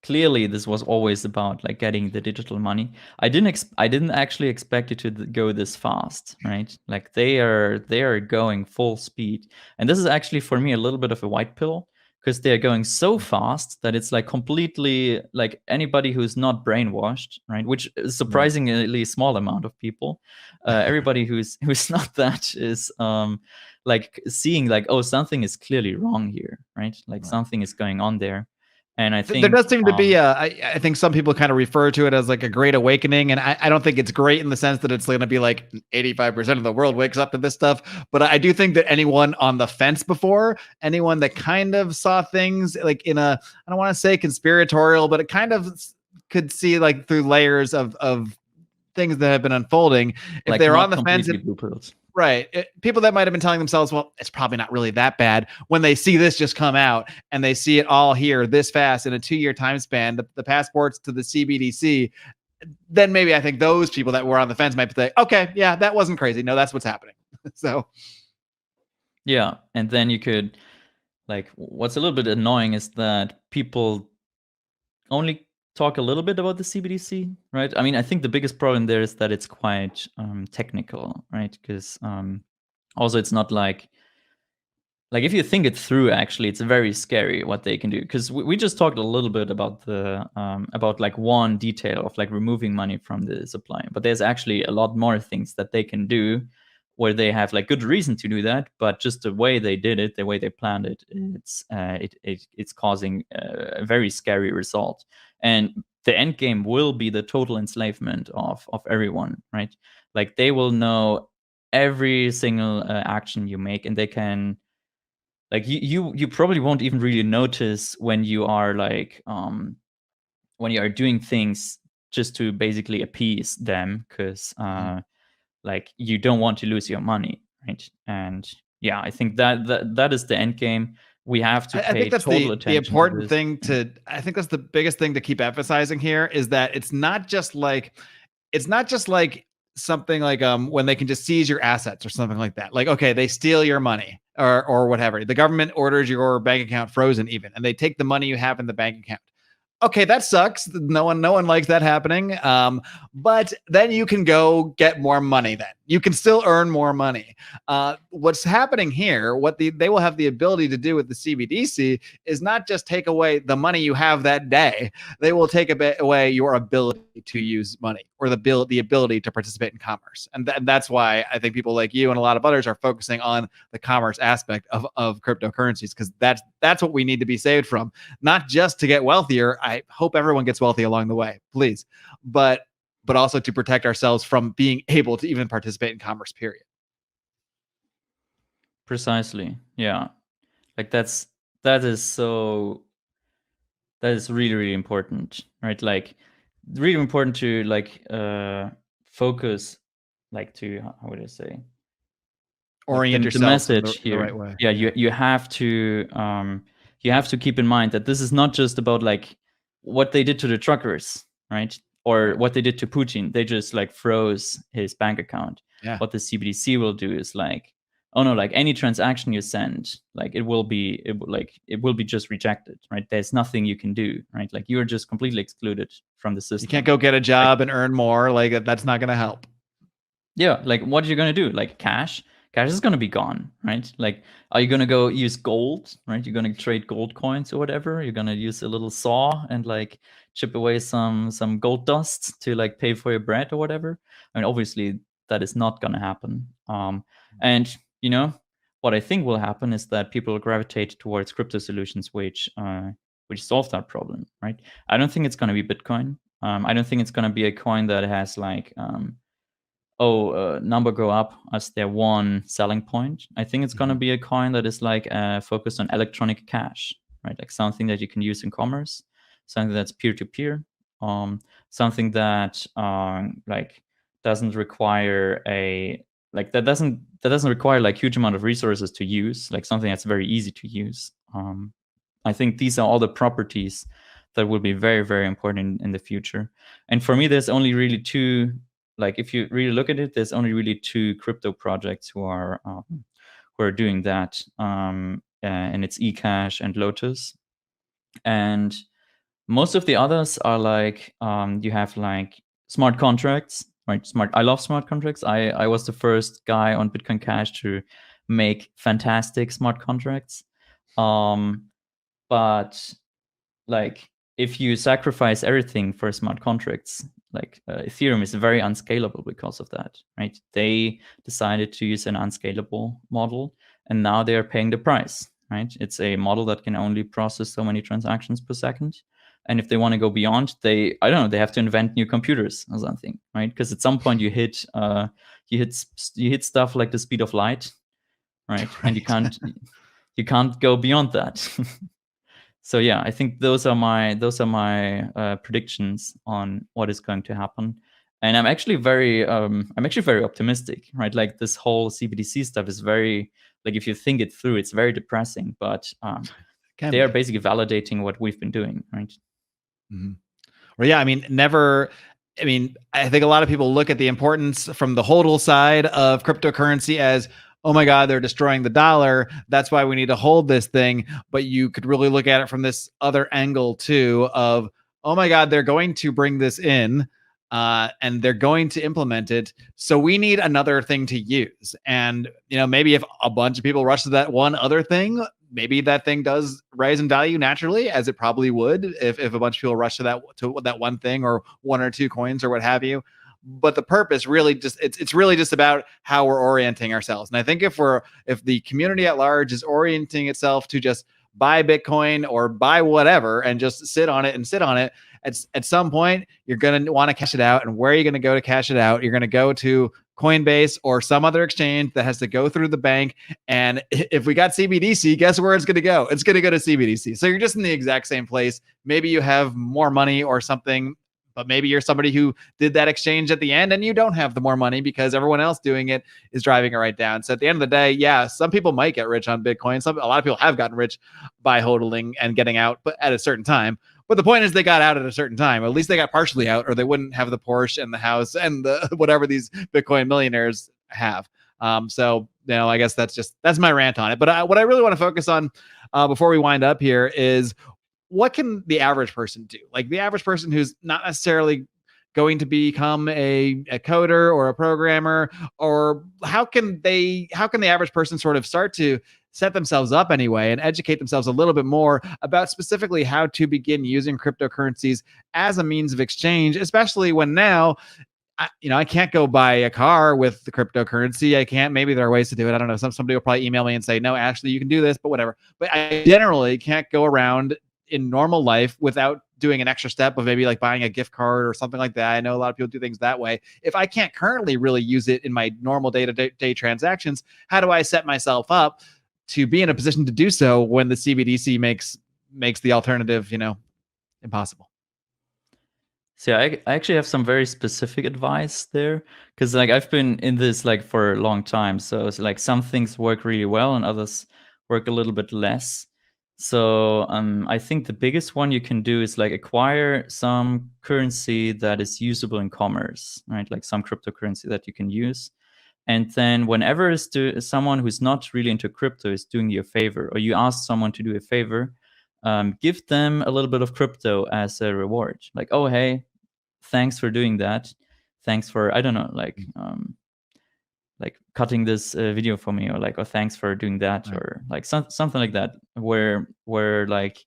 clearly this was always about like getting the digital money. I didn't actually expect it to go this fast, right? Like they are going full speed. And this is actually for me a little bit of a white pill, because they're going so fast that it's like completely like anybody who's not brainwashed, right? Which is surprisingly small amount of people. Everybody who's not that is like seeing like, oh, something is clearly wrong here, right? Like something is going on there. And I think there does seem to be I think some people kind of refer to it as like a great awakening. And I don't think it's great in the sense that it's going to be like 85% of the world wakes up to this stuff. But I do think that anyone on the fence before, anyone that kind of saw things like in a, I don't want to say conspiratorial, but it kind of could see like through layers of things that have been unfolding. If like they're not on the fence, completely blue pills. right. People that might have been telling themselves, well, it's probably not really that bad. When they see this just come out and they see it all here this fast in a 2-year time span, the passports to the CBDC, then maybe I think those people that were on the fence might say, okay, yeah, that wasn't crazy. No, that's what's happening. So, yeah. And then you could, like, what's a little bit annoying is that people only talk a little bit about the CBDC, right? I mean, I think the biggest problem there is that it's quite technical, right? Because also it's not like if you think it through, actually, it's very scary what they can do. Because we just talked a little bit about the about like one detail of like removing money from the supply, but there's actually a lot more things that they can do where they have like good reason to do that, but just the way they did it, the way they planned it, it's causing a very scary result. And the end game will be the total enslavement of everyone, right? Like they will know every single action you make, and they can, like, you probably won't even really notice when you are like when you are doing things just to basically appease them, because like you don't want to lose your money, right? And yeah, I think that is the end game. We have to I pay think that's total the attention important to this. thing to, I think that's the biggest thing to keep emphasizing here is that it's not just like something like when they can just seize your assets or something like that. Like, okay, they steal your money or whatever. The government orders your bank account frozen even, and they take the money you have in the bank account. Okay, that sucks. No one likes that happening. But then you can go get more money. Then you can still earn more money. What's happening here? What they will have the ability to do with the CBDC is not just take away the money you have that day. They will take away your ability to use money or the ability to participate in commerce. And that's why I think people like you and a lot of others are focusing on the commerce aspect of cryptocurrencies, because that's what we need to be saved from. Not just to get wealthier. I hope everyone gets wealthy along the way, please. But also to protect ourselves from being able to even participate in commerce, period. Precisely. Yeah. Like that is really, really important, right? Like really important to like focus, like to, how would I say? Orient like the yourself message the here. right way. Yeah, you have to keep in mind that this is not just about like what they did to the truckers, right? Or what they did to Putin. They just like froze his bank account. Yeah. What the CBDC will do is like, oh no, like any transaction you send, like it will be just rejected, right? There's nothing you can do, right? Like you're just completely excluded from the system. You can't go get a job and earn more. Like that's not going to help. Yeah, like what are you going to do? Like cash is going to be gone, right? Like, are you going to go use gold, right? You're going to trade gold coins or whatever. You're going to use a little saw and like chip away some gold dust to like pay for your bread or whatever. I mean, obviously that is not going to happen. And you know what I think will happen is that people will gravitate towards crypto solutions which solve that problem, right? I don't think it's going to be Bitcoin. I don't think it's going to be a coin that has like number go up as their one selling point. I think it's going to be a coin that is like focused on electronic cash, right? Like something that you can use in commerce, something that's peer-to-peer, something that like doesn't require that doesn't require like huge amount of resources to use, like something that's very easy to use. I think these are all the properties that will be very, very important in the future. And for me, there's only really two. Like if you really look at it, there's only really two crypto projects who are doing that, and it's eCash and Lotus. And most of the others are like you have like smart contracts, right? I love smart contracts. I was the first guy on Bitcoin Cash to make fantastic smart contracts. But like if you sacrifice everything for smart contracts, like Ethereum is very unscalable because of that, right? They decided to use an unscalable model, and now they are paying the price. right? It's a model that can only process so many transactions per second. And if they want to go beyond, they have to invent new computers or something, right? Because at some point you hit stuff like the speed of light, right? And you can't go beyond that. So yeah, I think those are my predictions on what is going to happen. And I'm actually very optimistic, right? Like this whole CBDC stuff is very, like, if you think it through, it's very depressing, but they are basically validating what we've been doing, right? Mm-hmm. Well, yeah, I mean, I think a lot of people look at the importance from the HODL side of cryptocurrency as, oh my God, they're destroying the dollar. That's why we need to hold this thing. But you could really look at it from this other angle too of, oh my God, they're going to bring this in and they're going to implement it. So we need another thing to use. And, maybe if a bunch of people rush to that one other thing, maybe that thing does rise in value naturally, as it probably would if a bunch of people rush to that one thing or one or two coins or what have you. But the purpose really it's really just about how we're orienting ourselves. And I think if the community at large is orienting itself to just buy Bitcoin or buy whatever and just sit on it, at some point you're going to want to cash it out. And where are you going to go to cash it out? You're going to go to Coinbase or some other exchange that has to go through the bank. And if we got CBDC, guess where it's going to go? It's going to go to CBDC. So you're just in the exact same place. Maybe you have more money or something, but maybe you're somebody who did that exchange at the end and you don't have the more money because everyone else doing it is driving it right down. So at the end of the day, yeah, some people might get rich on Bitcoin. A lot of people have gotten rich by hodling and getting out, but at a certain time. But the point is they got out at a certain time. At least they got partially out, or they wouldn't have the Porsche and the house and the whatever these Bitcoin millionaires have. So, I guess that's my rant on it. But what I really want to focus on before we wind up here is, what can the average person do? Like the average person who's not necessarily going to become a coder or a programmer, or how can the average person sort of start to set themselves up anyway and educate themselves a little bit more about specifically how to begin using cryptocurrencies as a means of exchange, especially when now I can't go buy a car with the cryptocurrency. I can't. Maybe there are ways to do it. I don't know. Somebody will probably email me and say, no, actually, you can do this, but whatever. But I generally can't go around in normal life without doing an extra step of maybe like buying a gift card or something like that. I know a lot of people do things that way. If I can't currently really use it in my normal day-to-day transactions, how do I set myself up to be in a position to do so when the CBDC makes the alternative, impossible? So I actually have some very specific advice there, because like I've been in this like for a long time. So it's like some things work really well and others work a little bit less. So I think the biggest one you can do is like acquire some currency that is usable in commerce, right? Like some cryptocurrency that you can use. And then whenever someone who's not really into crypto is doing you a favor, or you ask someone to do a favor, give them a little bit of crypto as a reward. Like, oh, hey, thanks for doing that. Thanks for, I don't know, like cutting this video for me, or thanks for doing that, right. Or like something like that, where like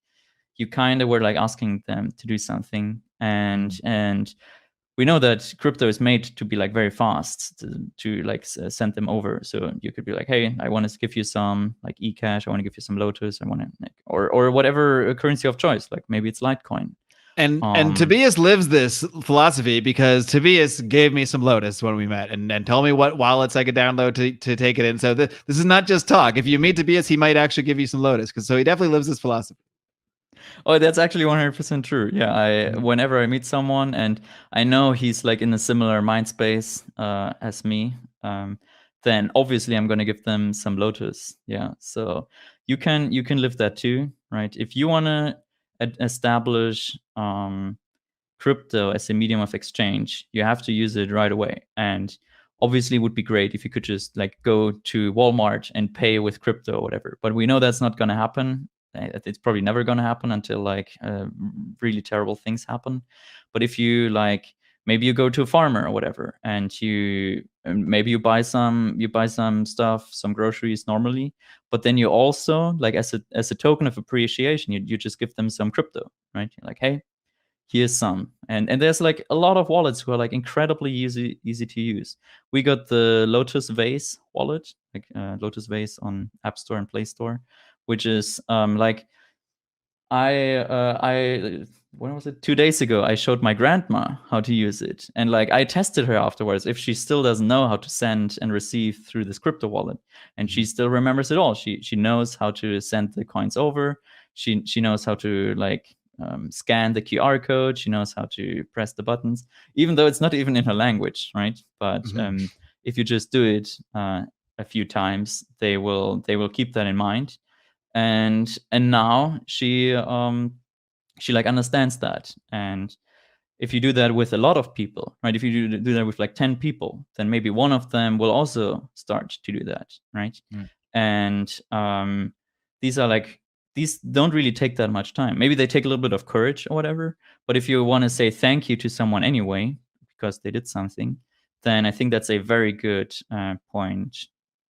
you kind of were like asking them to do something, and we know that crypto is made to be like very fast to like send them over. So you could be like, hey, I want to give you some like eCash, I want to give you some LOTUS, I want to like, or whatever currency of choice, like maybe it's Litecoin. And Tobias lives this philosophy, because Tobias gave me some LOTUS when we met and told me what wallets I could download to take it in. So this is not just talk. If you meet Tobias, he might actually give you some LOTUS, so he definitely lives this philosophy. Oh, that's actually 100% true. Yeah, whenever I meet someone and I know he's like in a similar mind space as me, then obviously I'm going to give them some LOTUS. Yeah, so you can live that too, right? If you want to establish crypto as a medium of exchange, you have to use it right away. And obviously it would be great if you could just like go to Walmart and pay with crypto or whatever. But we know that's not going to happen. It's probably never going to happen until like really terrible things happen. But if you like, maybe you go to a farmer or whatever, and maybe you buy some stuff, some groceries normally, but then you also like as a token of appreciation, you just give them some crypto, right? You're like, hey, here's some. And there's like a lot of wallets who are like incredibly easy to use. We got the Lotus Vase wallet, like Lotus Vase on App Store and Play Store, which is like I when was it? 2 days ago, I showed my grandma how to use it, and like I tested her afterwards if she still doesn't know how to send and receive through this crypto wallet, and she still remembers it all. She knows how to send the coins over. She knows how to like scan the QR code. She knows how to press the buttons, even though it's not even in her language, right? But if you just do it a few times, they will keep that in mind. And now she like understands that. And if you do that with a lot of people, right, if you do that with like 10 people, then maybe one of them will also start to do that, right? And these don't really take that much time. Maybe they take a little bit of courage or whatever, but if you want to say thank you to someone anyway because they did something, then I think that's a very good point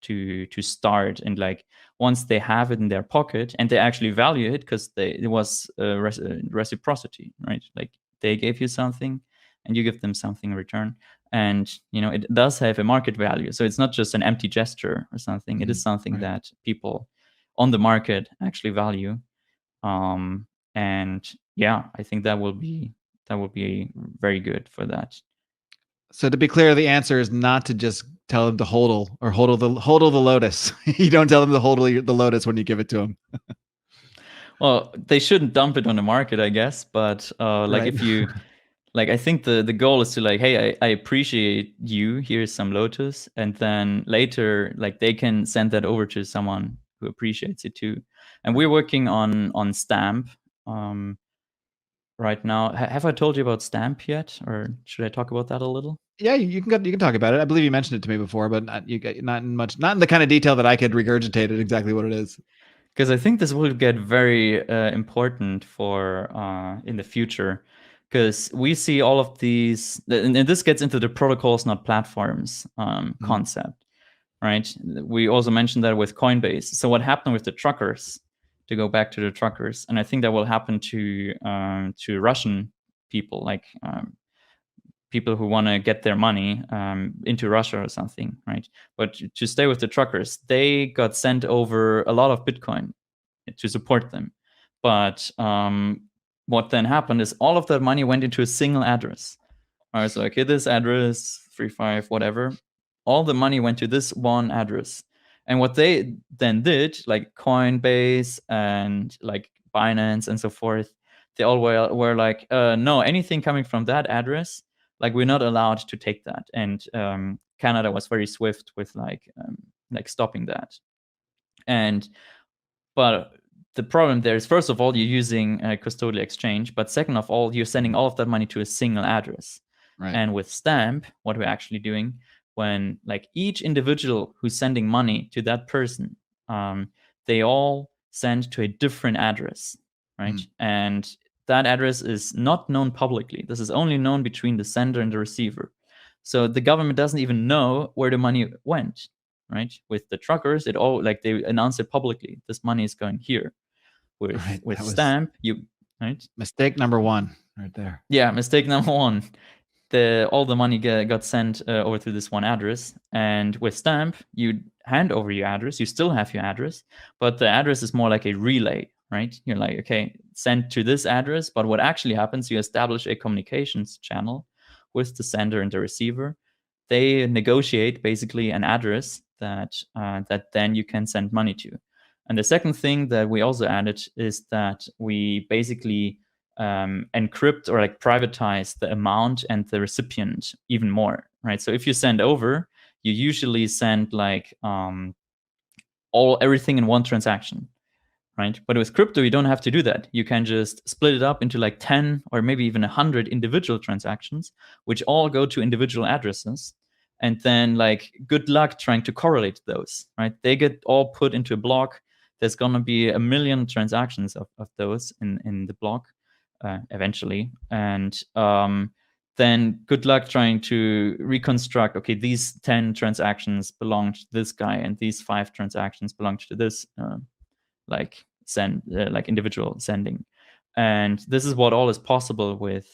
to start. And like once they have it in their pocket and they actually value it, because it was reciprocity, right? Like they gave you something and you give them something in return, and it does have a market value. So it's not just an empty gesture or something. It is something that people on the market actually value. And yeah, I think that will be very good for that. So to be clear, the answer is not to just tell them to HODL or HODL the LOTUS. You don't tell them to HODL the LOTUS when you give it to them. Well, they shouldn't dump it on the market, I guess. But like if you like, I think the goal is to like, hey, I appreciate you. Here's some LOTUS, and then later, like they can send that over to someone who appreciates it too. And we're working on Stamp right now. Have I told you about Stamp yet, or should I talk about that a little? Yeah, you can talk about it. I believe you mentioned it to me before, but not in the kind of detail that I could regurgitate it exactly what it is. Because I think this will get very important for in the future, because we see all of these, and this gets into the protocols, not platforms concept, right? We also mentioned that with Coinbase. So what happened with the truckers, to go back to the truckers, and I think that will happen to Russian people, like people who want to get their money into Russia or something, right? But to stay with the truckers, they got sent over a lot of Bitcoin to support them. But what then happened is all of that money went into a single address. All right, so okay, this address 35 whatever, all the money went to this one address. And what they then did, like Coinbase and like Binance and so forth, they all were like, no, anything coming from that address, like we're not allowed to take that. And Canada was very swift with like stopping that. But the problem there is, first of all, you're using a custodial exchange, but second of all, you're sending all of that money to a single address. Right. And with Stamp, what we're actually doing, when like each individual who's sending money to that person, they all send to a different address, right? And that address is not known publicly. This is only known between the sender and the receiver. So the government doesn't even know where the money went, right? With the truckers, it all like they announce it publicly. This money is going here. With Stamp, you right? Mistake number one, right there. Yeah, mistake number one. All the money got sent over to this one address, and with Stamp, you hand over your address. You still have your address, but the address is more like a relay, right? You're like, okay, send to this address, but what actually happens? You establish a communications channel with the sender and the receiver. They negotiate basically an address that then you can send money to. And the second thing that we also added is that we basically encrypt or like privatize the amount and the recipient even more, right? So if you send over, you usually send like everything in one transaction, right? But with crypto, you don't have to do that. You can just split it up into like 10 or maybe even 100 individual transactions, which all go to individual addresses. And then like good luck trying to correlate those, right? They get all put into a block. There's going to be 1 million transactions of those in the block eventually. And then good luck trying to reconstruct, okay, these 10 transactions belong to this guy and these 5 transactions belong to this like individual sending. And this is what all is possible with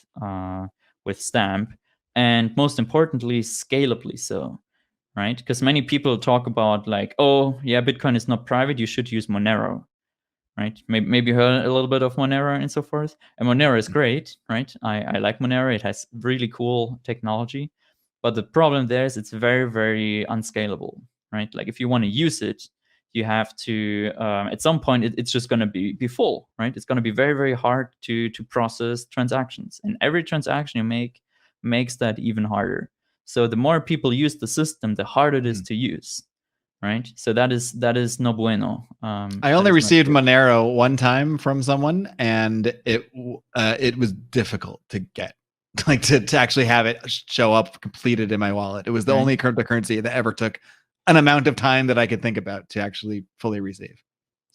Stamp. And most importantly, scalably so, right? Because many people talk about like, oh, yeah, Bitcoin is not private, you should use Monero. right? Maybe you heard a little bit of Monero and so forth. And Monero is great, right? I like Monero. It has really cool technology. But the problem there is it's very, very unscalable, right? Like if you want to use it, you have to, at some point, it's just going to be full, right? It's going to be very, very hard to process transactions. And every transaction you make makes that even harder. So the more people use the system, the harder it is to use, right? So that is no bueno. I only received Monero one time from someone, and it was difficult to get, like to actually have it show up completed in my wallet. It was the only cryptocurrency that ever took an amount of time that I could think about to actually fully receive.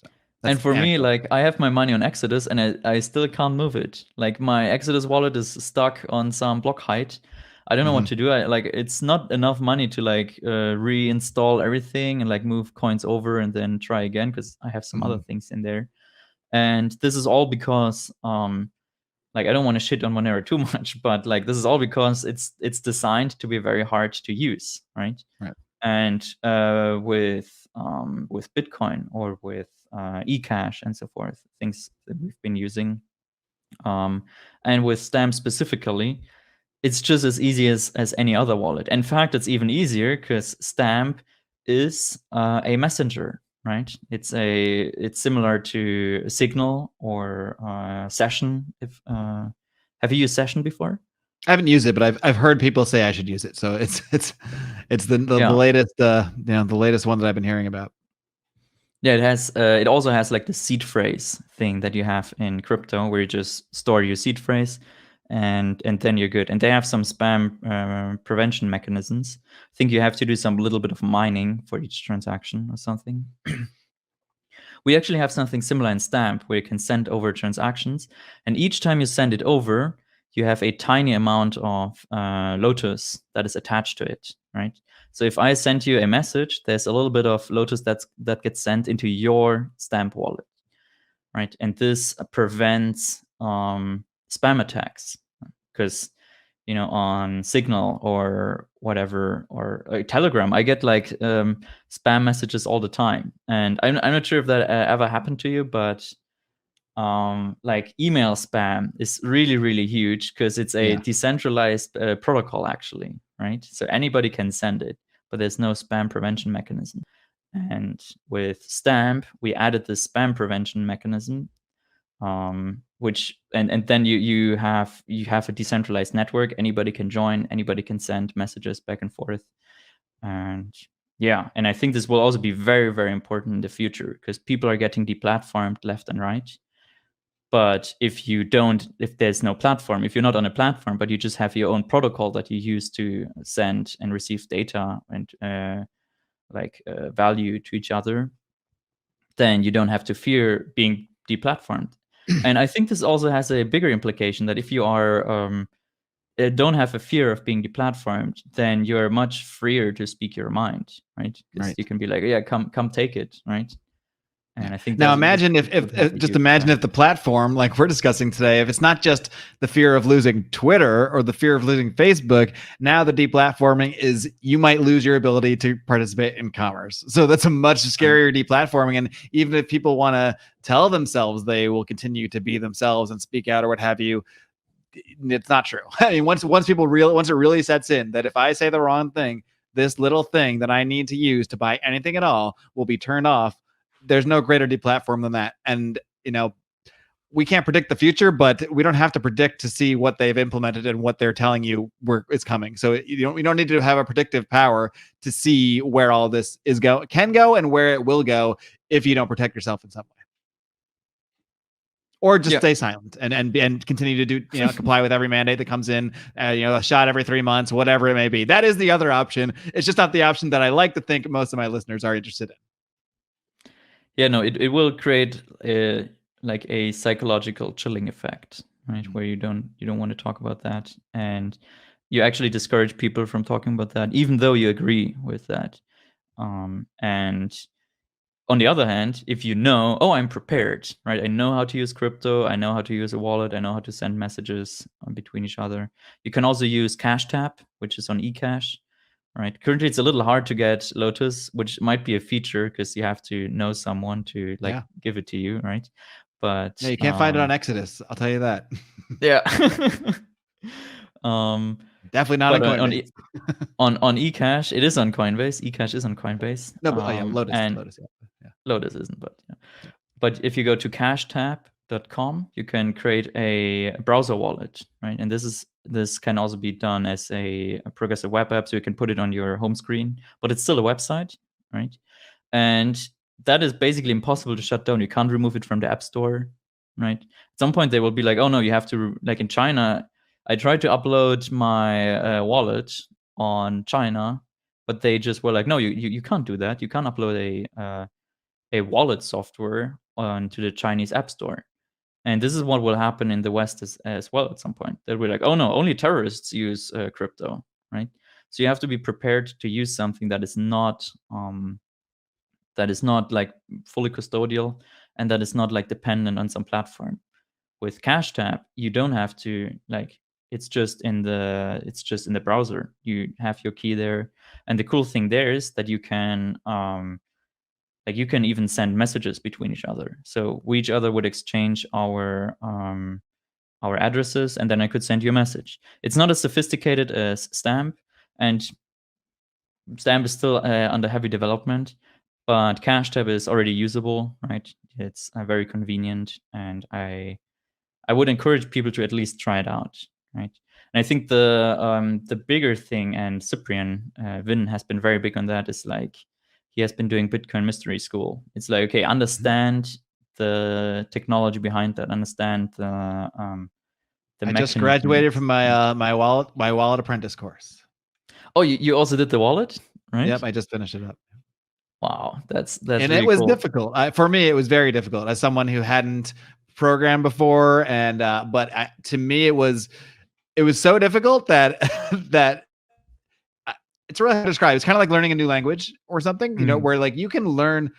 So and for me, like I have my money on Exodus, and I still can't move it. Like my Exodus wallet is stuck on some block height. I don't know what to do. It's not enough money to like reinstall everything and like move coins over and then try again, because I have some other things in there. And this is all because like I don't want to shit on Monero too much, but like this is all because it's designed to be very hard to use, right? Right. And with Bitcoin or with eCash and so forth, things that we've been using, and with Stamp specifically, it's just as easy as any other wallet. In fact, it's even easier because Stamp is a messenger, right? It's similar to Signal or Session. Have you used Session before? I haven't used it, but I've heard people say I should use it. So it's the latest the latest one that I've been hearing about. Yeah, it has. It also has like the seed phrase thing that you have in crypto, where you just store your seed phrase, and then you're good. And they have some spam prevention mechanisms. I think you have to do some little bit of mining for each transaction or something. We actually have something similar in Stamp, where you can send over transactions, and each time you send it over, you have a tiny amount of LOTUS that is attached to it, right? So if I send you a message, there's a little bit of LOTUS that gets sent into your Stamp wallet, right? And this prevents spam attacks, because on Signal or whatever, or Telegram, I get like spam messages all the time, and I'm not sure if that ever happened to you, but like email spam is really, really huge because it's a decentralized protocol actually, right? So anybody can send it, but there's no spam prevention mechanism. And with Stamp, we added this spam prevention mechanism, which and then you have a decentralized network. Anybody can join, anybody can send messages back and forth. And and I think this will also be very, very important in the future, because people are getting deplatformed left and right. But if there's no platform, if you're not on a platform, but you just have your own protocol that you use to send and receive data and value to each other, then you don't have to fear being deplatformed. And I think this also has a bigger implication, that if you are don't have a fear of being deplatformed, then you're much freer to speak your mind, right? Because you can be like, yeah, come take it, right? And I think now imagine if the platform, like we're discussing today, if it's not just the fear of losing Twitter or the fear of losing Facebook, now the deplatforming is you might lose your ability to participate in commerce. So that's a much scarier deplatforming. And even if people want to tell themselves they will continue to be themselves and speak out or what have you, it's not true. I mean, once it really sets in that if I say the wrong thing, this little thing that I need to use to buy anything at all will be turned off. There's no greater deplatform than that. And, we can't predict the future, but we don't have to predict to see what they've implemented and what they're telling you is coming. So you don't need to have a predictive power to see where all this can go and where it will go if you don't protect yourself in some way. Or just stay silent and continue to do, comply with every mandate that comes in, a shot every 3 months, whatever it may be. That is the other option. It's just not the option that I like to think most of my listeners are interested in. Yeah, no, it will create a psychological chilling effect, right? Where you don't want to talk about that, and you actually discourage people from talking about that, even though you agree with that. And on the other hand, if I'm prepared, right? I know how to use crypto. I know how to use a wallet. I know how to send messages between each other. You can also use Cash Tap, which is on eCash, right? Currently, it's a little hard to get LOTUS, which might be a feature because you have to know someone to give it to you, right? But you can't find it on Exodus. I'll tell you that. Yeah. Definitely not on Coinbase. On eCash, it is on Coinbase. eCash is on Coinbase. No, but Lotus. And Lotus, yeah. Lotus isn't, but yeah. But if you go to cashtab.com, you can create a browser wallet, right? And this can also be done as a progressive web app, so you can put it on your home screen, but it's still a website, right? And that is basically impossible to shut down. You can't remove it from the App Store, right? At some point, they will be like, oh no, you have to, like in China, I tried to upload my wallet on China, but they just were like, no, you can't do that. You can't upload a wallet software onto the Chinese App Store. And this is what will happen in the West as well at some point. They'll be like, oh no, only terrorists use crypto, right? So you have to be prepared to use something that is not like fully custodial and that is not like dependent on some platform. With CashTab, you don't have to like. It's just in the browser. You have your key there, and the cool thing there is that you can you can even send messages between each other. So we each other would exchange our addresses, and then I could send you a message. It's not as sophisticated as Stamp, and Stamp is still under heavy development, but CashTab is already usable, right? It's very convenient, and I would encourage people to at least try it out, right? And I think the bigger thing, and Cyprian Vin has been very big on that, is like he has been doing Bitcoin Mystery School. It's like, okay, understand the technology behind that, understand the I just graduated from my wallet apprentice course. Oh, you also did the wallet, right? Yep, I just finished it up. Wow, that's and really it was cool. difficult for me. It was very difficult as someone who hadn't programmed before, and but to me it was so difficult that it's really hard to describe. It's kind of like learning a new language or something, you know, where like you can learn.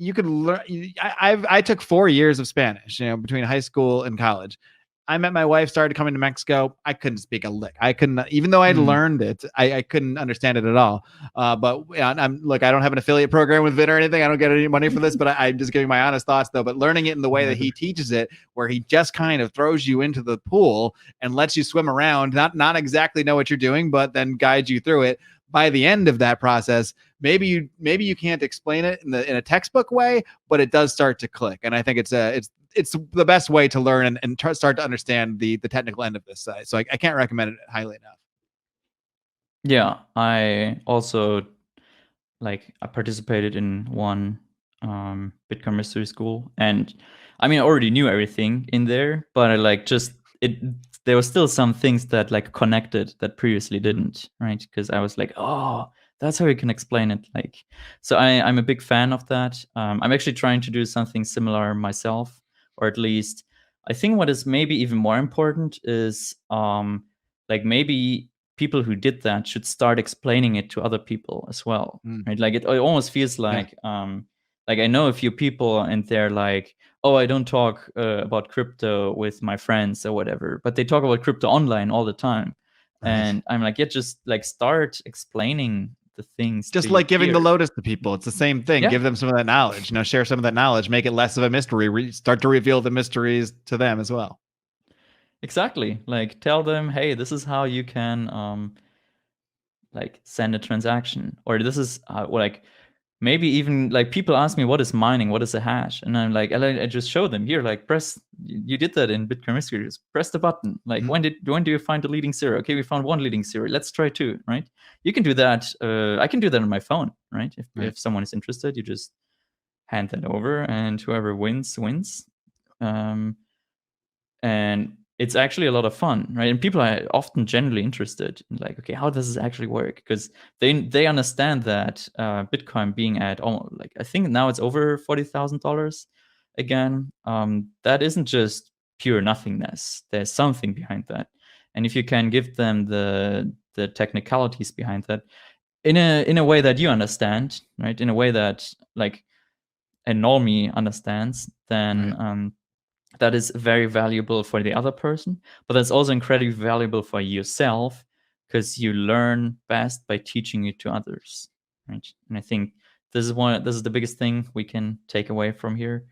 I took 4 years of Spanish, you know, between high school and college. I met my wife, started coming to Mexico. I couldn't speak a lick. I couldn't, even though I'd learned it, I couldn't understand it at all. But look, I don't have an affiliate program with Vin or anything. I don't get any money for this, but I'm just giving my honest thoughts though. But learning it in the way that he teaches it, where he just kind of throws you into the pool and lets you swim around, not exactly know what you're doing, but then guides you through it. By the end of that process, maybe you can't explain it in a textbook way, but it does start to click. And I think it's the best way to learn and start to understand the technical end of this side. So I can't recommend it highly enough. Yeah, I also I participated in one Bitcoin Mystery School, and I mean I already knew everything in there, but there were still some things that like connected that previously didn't, right? Because I was like, oh, that's how you can explain it. Like, so I'm a big fan of that. I'm actually trying to do something similar myself, or at least I think what is maybe even more important is maybe people who did that should start explaining it to other people as well, right? Like it almost feels like I know a few people and they're like, oh, I don't talk about crypto with my friends or whatever, but they talk about crypto online all the time. Right. And I'm like, yeah, just like start explaining the things. Just like giving the LOTUS to people. It's the same thing. Yeah. Give them some of that knowledge, you know, share some of that knowledge, make it less of a mystery, start to reveal the mysteries to them as well. Exactly. Like tell them, hey, this is how you can send a transaction, or this is maybe even like people ask me, what is mining? What is a hash? And I'm like, I just show them here, like you did that in Bitcoin Mystery. Just press the button. Like when do you find the leading zero? Okay, we found one leading zero. Let's try two, right? You can do that. I can do that on my phone, right? If someone is interested, you just hand that over and whoever wins. And it's actually a lot of fun, right? And people are often generally interested in like, okay, how does this actually work? Because they understand that Bitcoin being at almost I think now it's over $40,000 again. That isn't just pure nothingness. There's something behind that, and if you can give them the technicalities behind that in a way that you understand, right? In a way that like a normie understands, then that is very valuable for the other person, but that's also incredibly valuable for yourself, because you learn best by teaching it to others, right? And I think this is the biggest thing we can take away from here.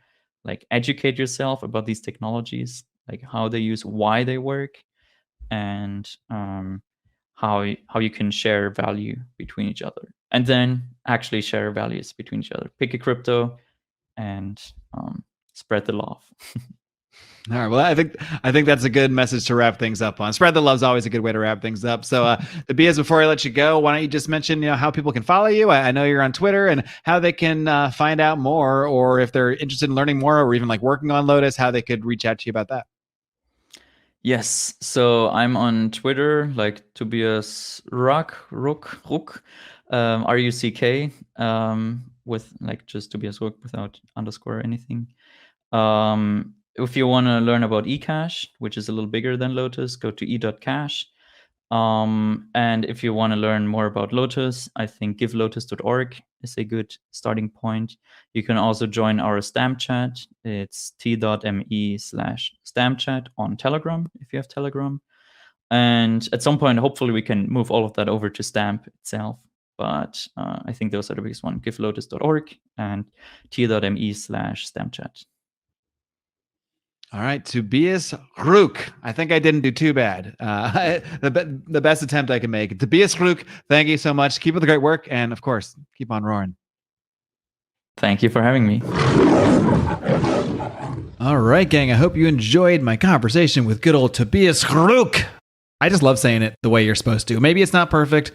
Like, educate yourself about these technologies, like how they use, why they work, and how you can share value between each other, and then actually share values between each other. Pick a crypto and spread the love. All right. Well, I think that's a good message to wrap things up on. Spread the love is always a good way to wrap things up. So, Tobias, before I let you go, why don't you just mention, how people can follow you? I know you're on Twitter, and how they can find out more, or if they're interested in learning more, or even like working on Lotus, how they could reach out to you about that. Yes. So I'm on Twitter, like Tobias Ruck, Rook, RUCK, with like just Tobias Ruck without underscore or anything. If you want to learn about eCash, which is a little bigger than Lotus, go to e.cash. And if you want to learn more about Lotus, I think givelotus.org is a good starting point. You can also join our stamp chat. It's t.me/stampchat on Telegram, if you have Telegram. And at some point, hopefully, we can move all of that over to Stamp itself. But I think those are the biggest ones, givelotus.org and t.me/stampchat. All right, Tobias Ruck. I think I didn't do too bad. The best attempt I can make. Tobias Ruck, thank you so much. Keep up the great work, and of course, keep on roaring. Thank you for having me. All right, gang. I hope you enjoyed my conversation with good old Tobias Ruck. I just love saying it the way you're supposed to. Maybe it's not perfect,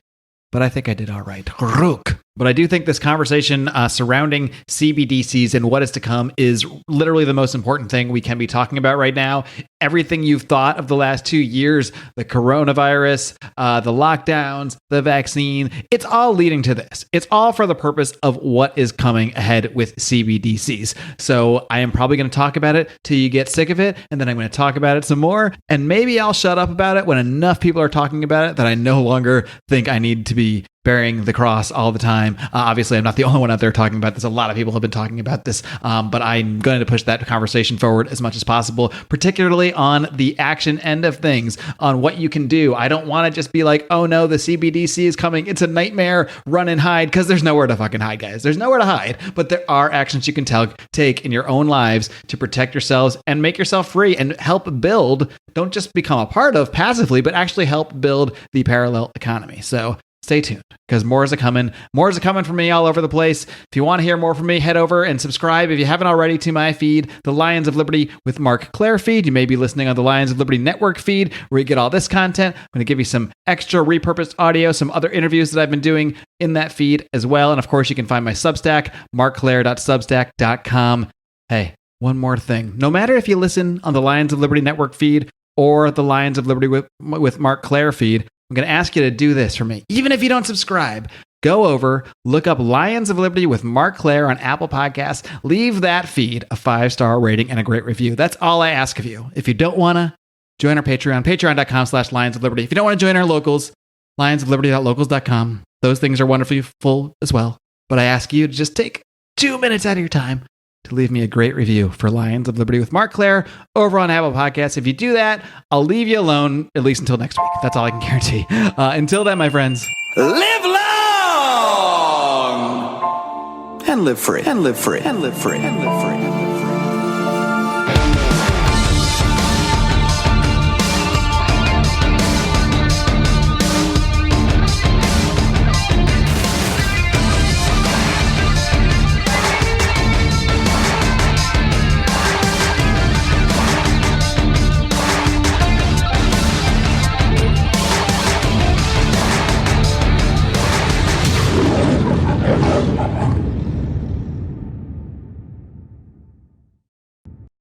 but I think I did all right. Ruck. But I do think this conversation surrounding CBDCs and what is to come is literally the most important thing we can be talking about right now. Everything you've thought of the last 2 years, the coronavirus, the lockdowns, the vaccine, it's all leading to this. It's all for the purpose of what is coming ahead with CBDCs. So I am probably going to talk about it till you get sick of it, and then I'm going to talk about it some more, and maybe I'll shut up about it when enough people are talking about it that I no longer think I need to be bearing the cross all the time. Obviously, I'm not the only one out there talking about this. A lot of people have been talking about this, but I'm going to push that conversation forward as much as possible, particularly on the action end of things, on what you can do. I don't want to just be like, oh no, the CBDC is coming. It's a nightmare. Run and hide, because there's nowhere to fucking hide, guys. There's nowhere to hide, but there are actions you can take in your own lives to protect yourselves and make yourself free and help build. Don't just become a part of passively, but actually help build the parallel economy. So stay tuned, because more is coming. More is coming from me all over the place. If you want to hear more from me, head over and subscribe, if you haven't already, to my feed, the Lions of Liberty with Marc Clair feed. You may be listening on the Lions of Liberty Network feed, where you get all this content. I'm going to give you some extra repurposed audio, some other interviews that I've been doing in that feed as well. And of course, you can find my Substack, marcclair.substack.com. Hey, one more thing. No matter if you listen on the Lions of Liberty Network feed or the Lions of Liberty with Marc Clair feed, I'm going to ask you to do this for me. Even if you don't subscribe, go over, look up Lions of Liberty with Marc Clair on Apple Podcasts. Leave that feed a 5-star rating and a great review. That's all I ask of you. If you don't want to, join our Patreon, patreon.com/Lions of Liberty. If you don't want to join our locals, lionsofliberty.locals.com. Those things are wonderfully full as well. But I ask you to just take 2 minutes out of your time to leave me a great review for Lions of Liberty with Marc Clair over on Apple Podcasts. If you do that, I'll leave you alone, at least until next week. That's all I can guarantee. Until then, my friends, live long and live free, and live free, and live free, and live free.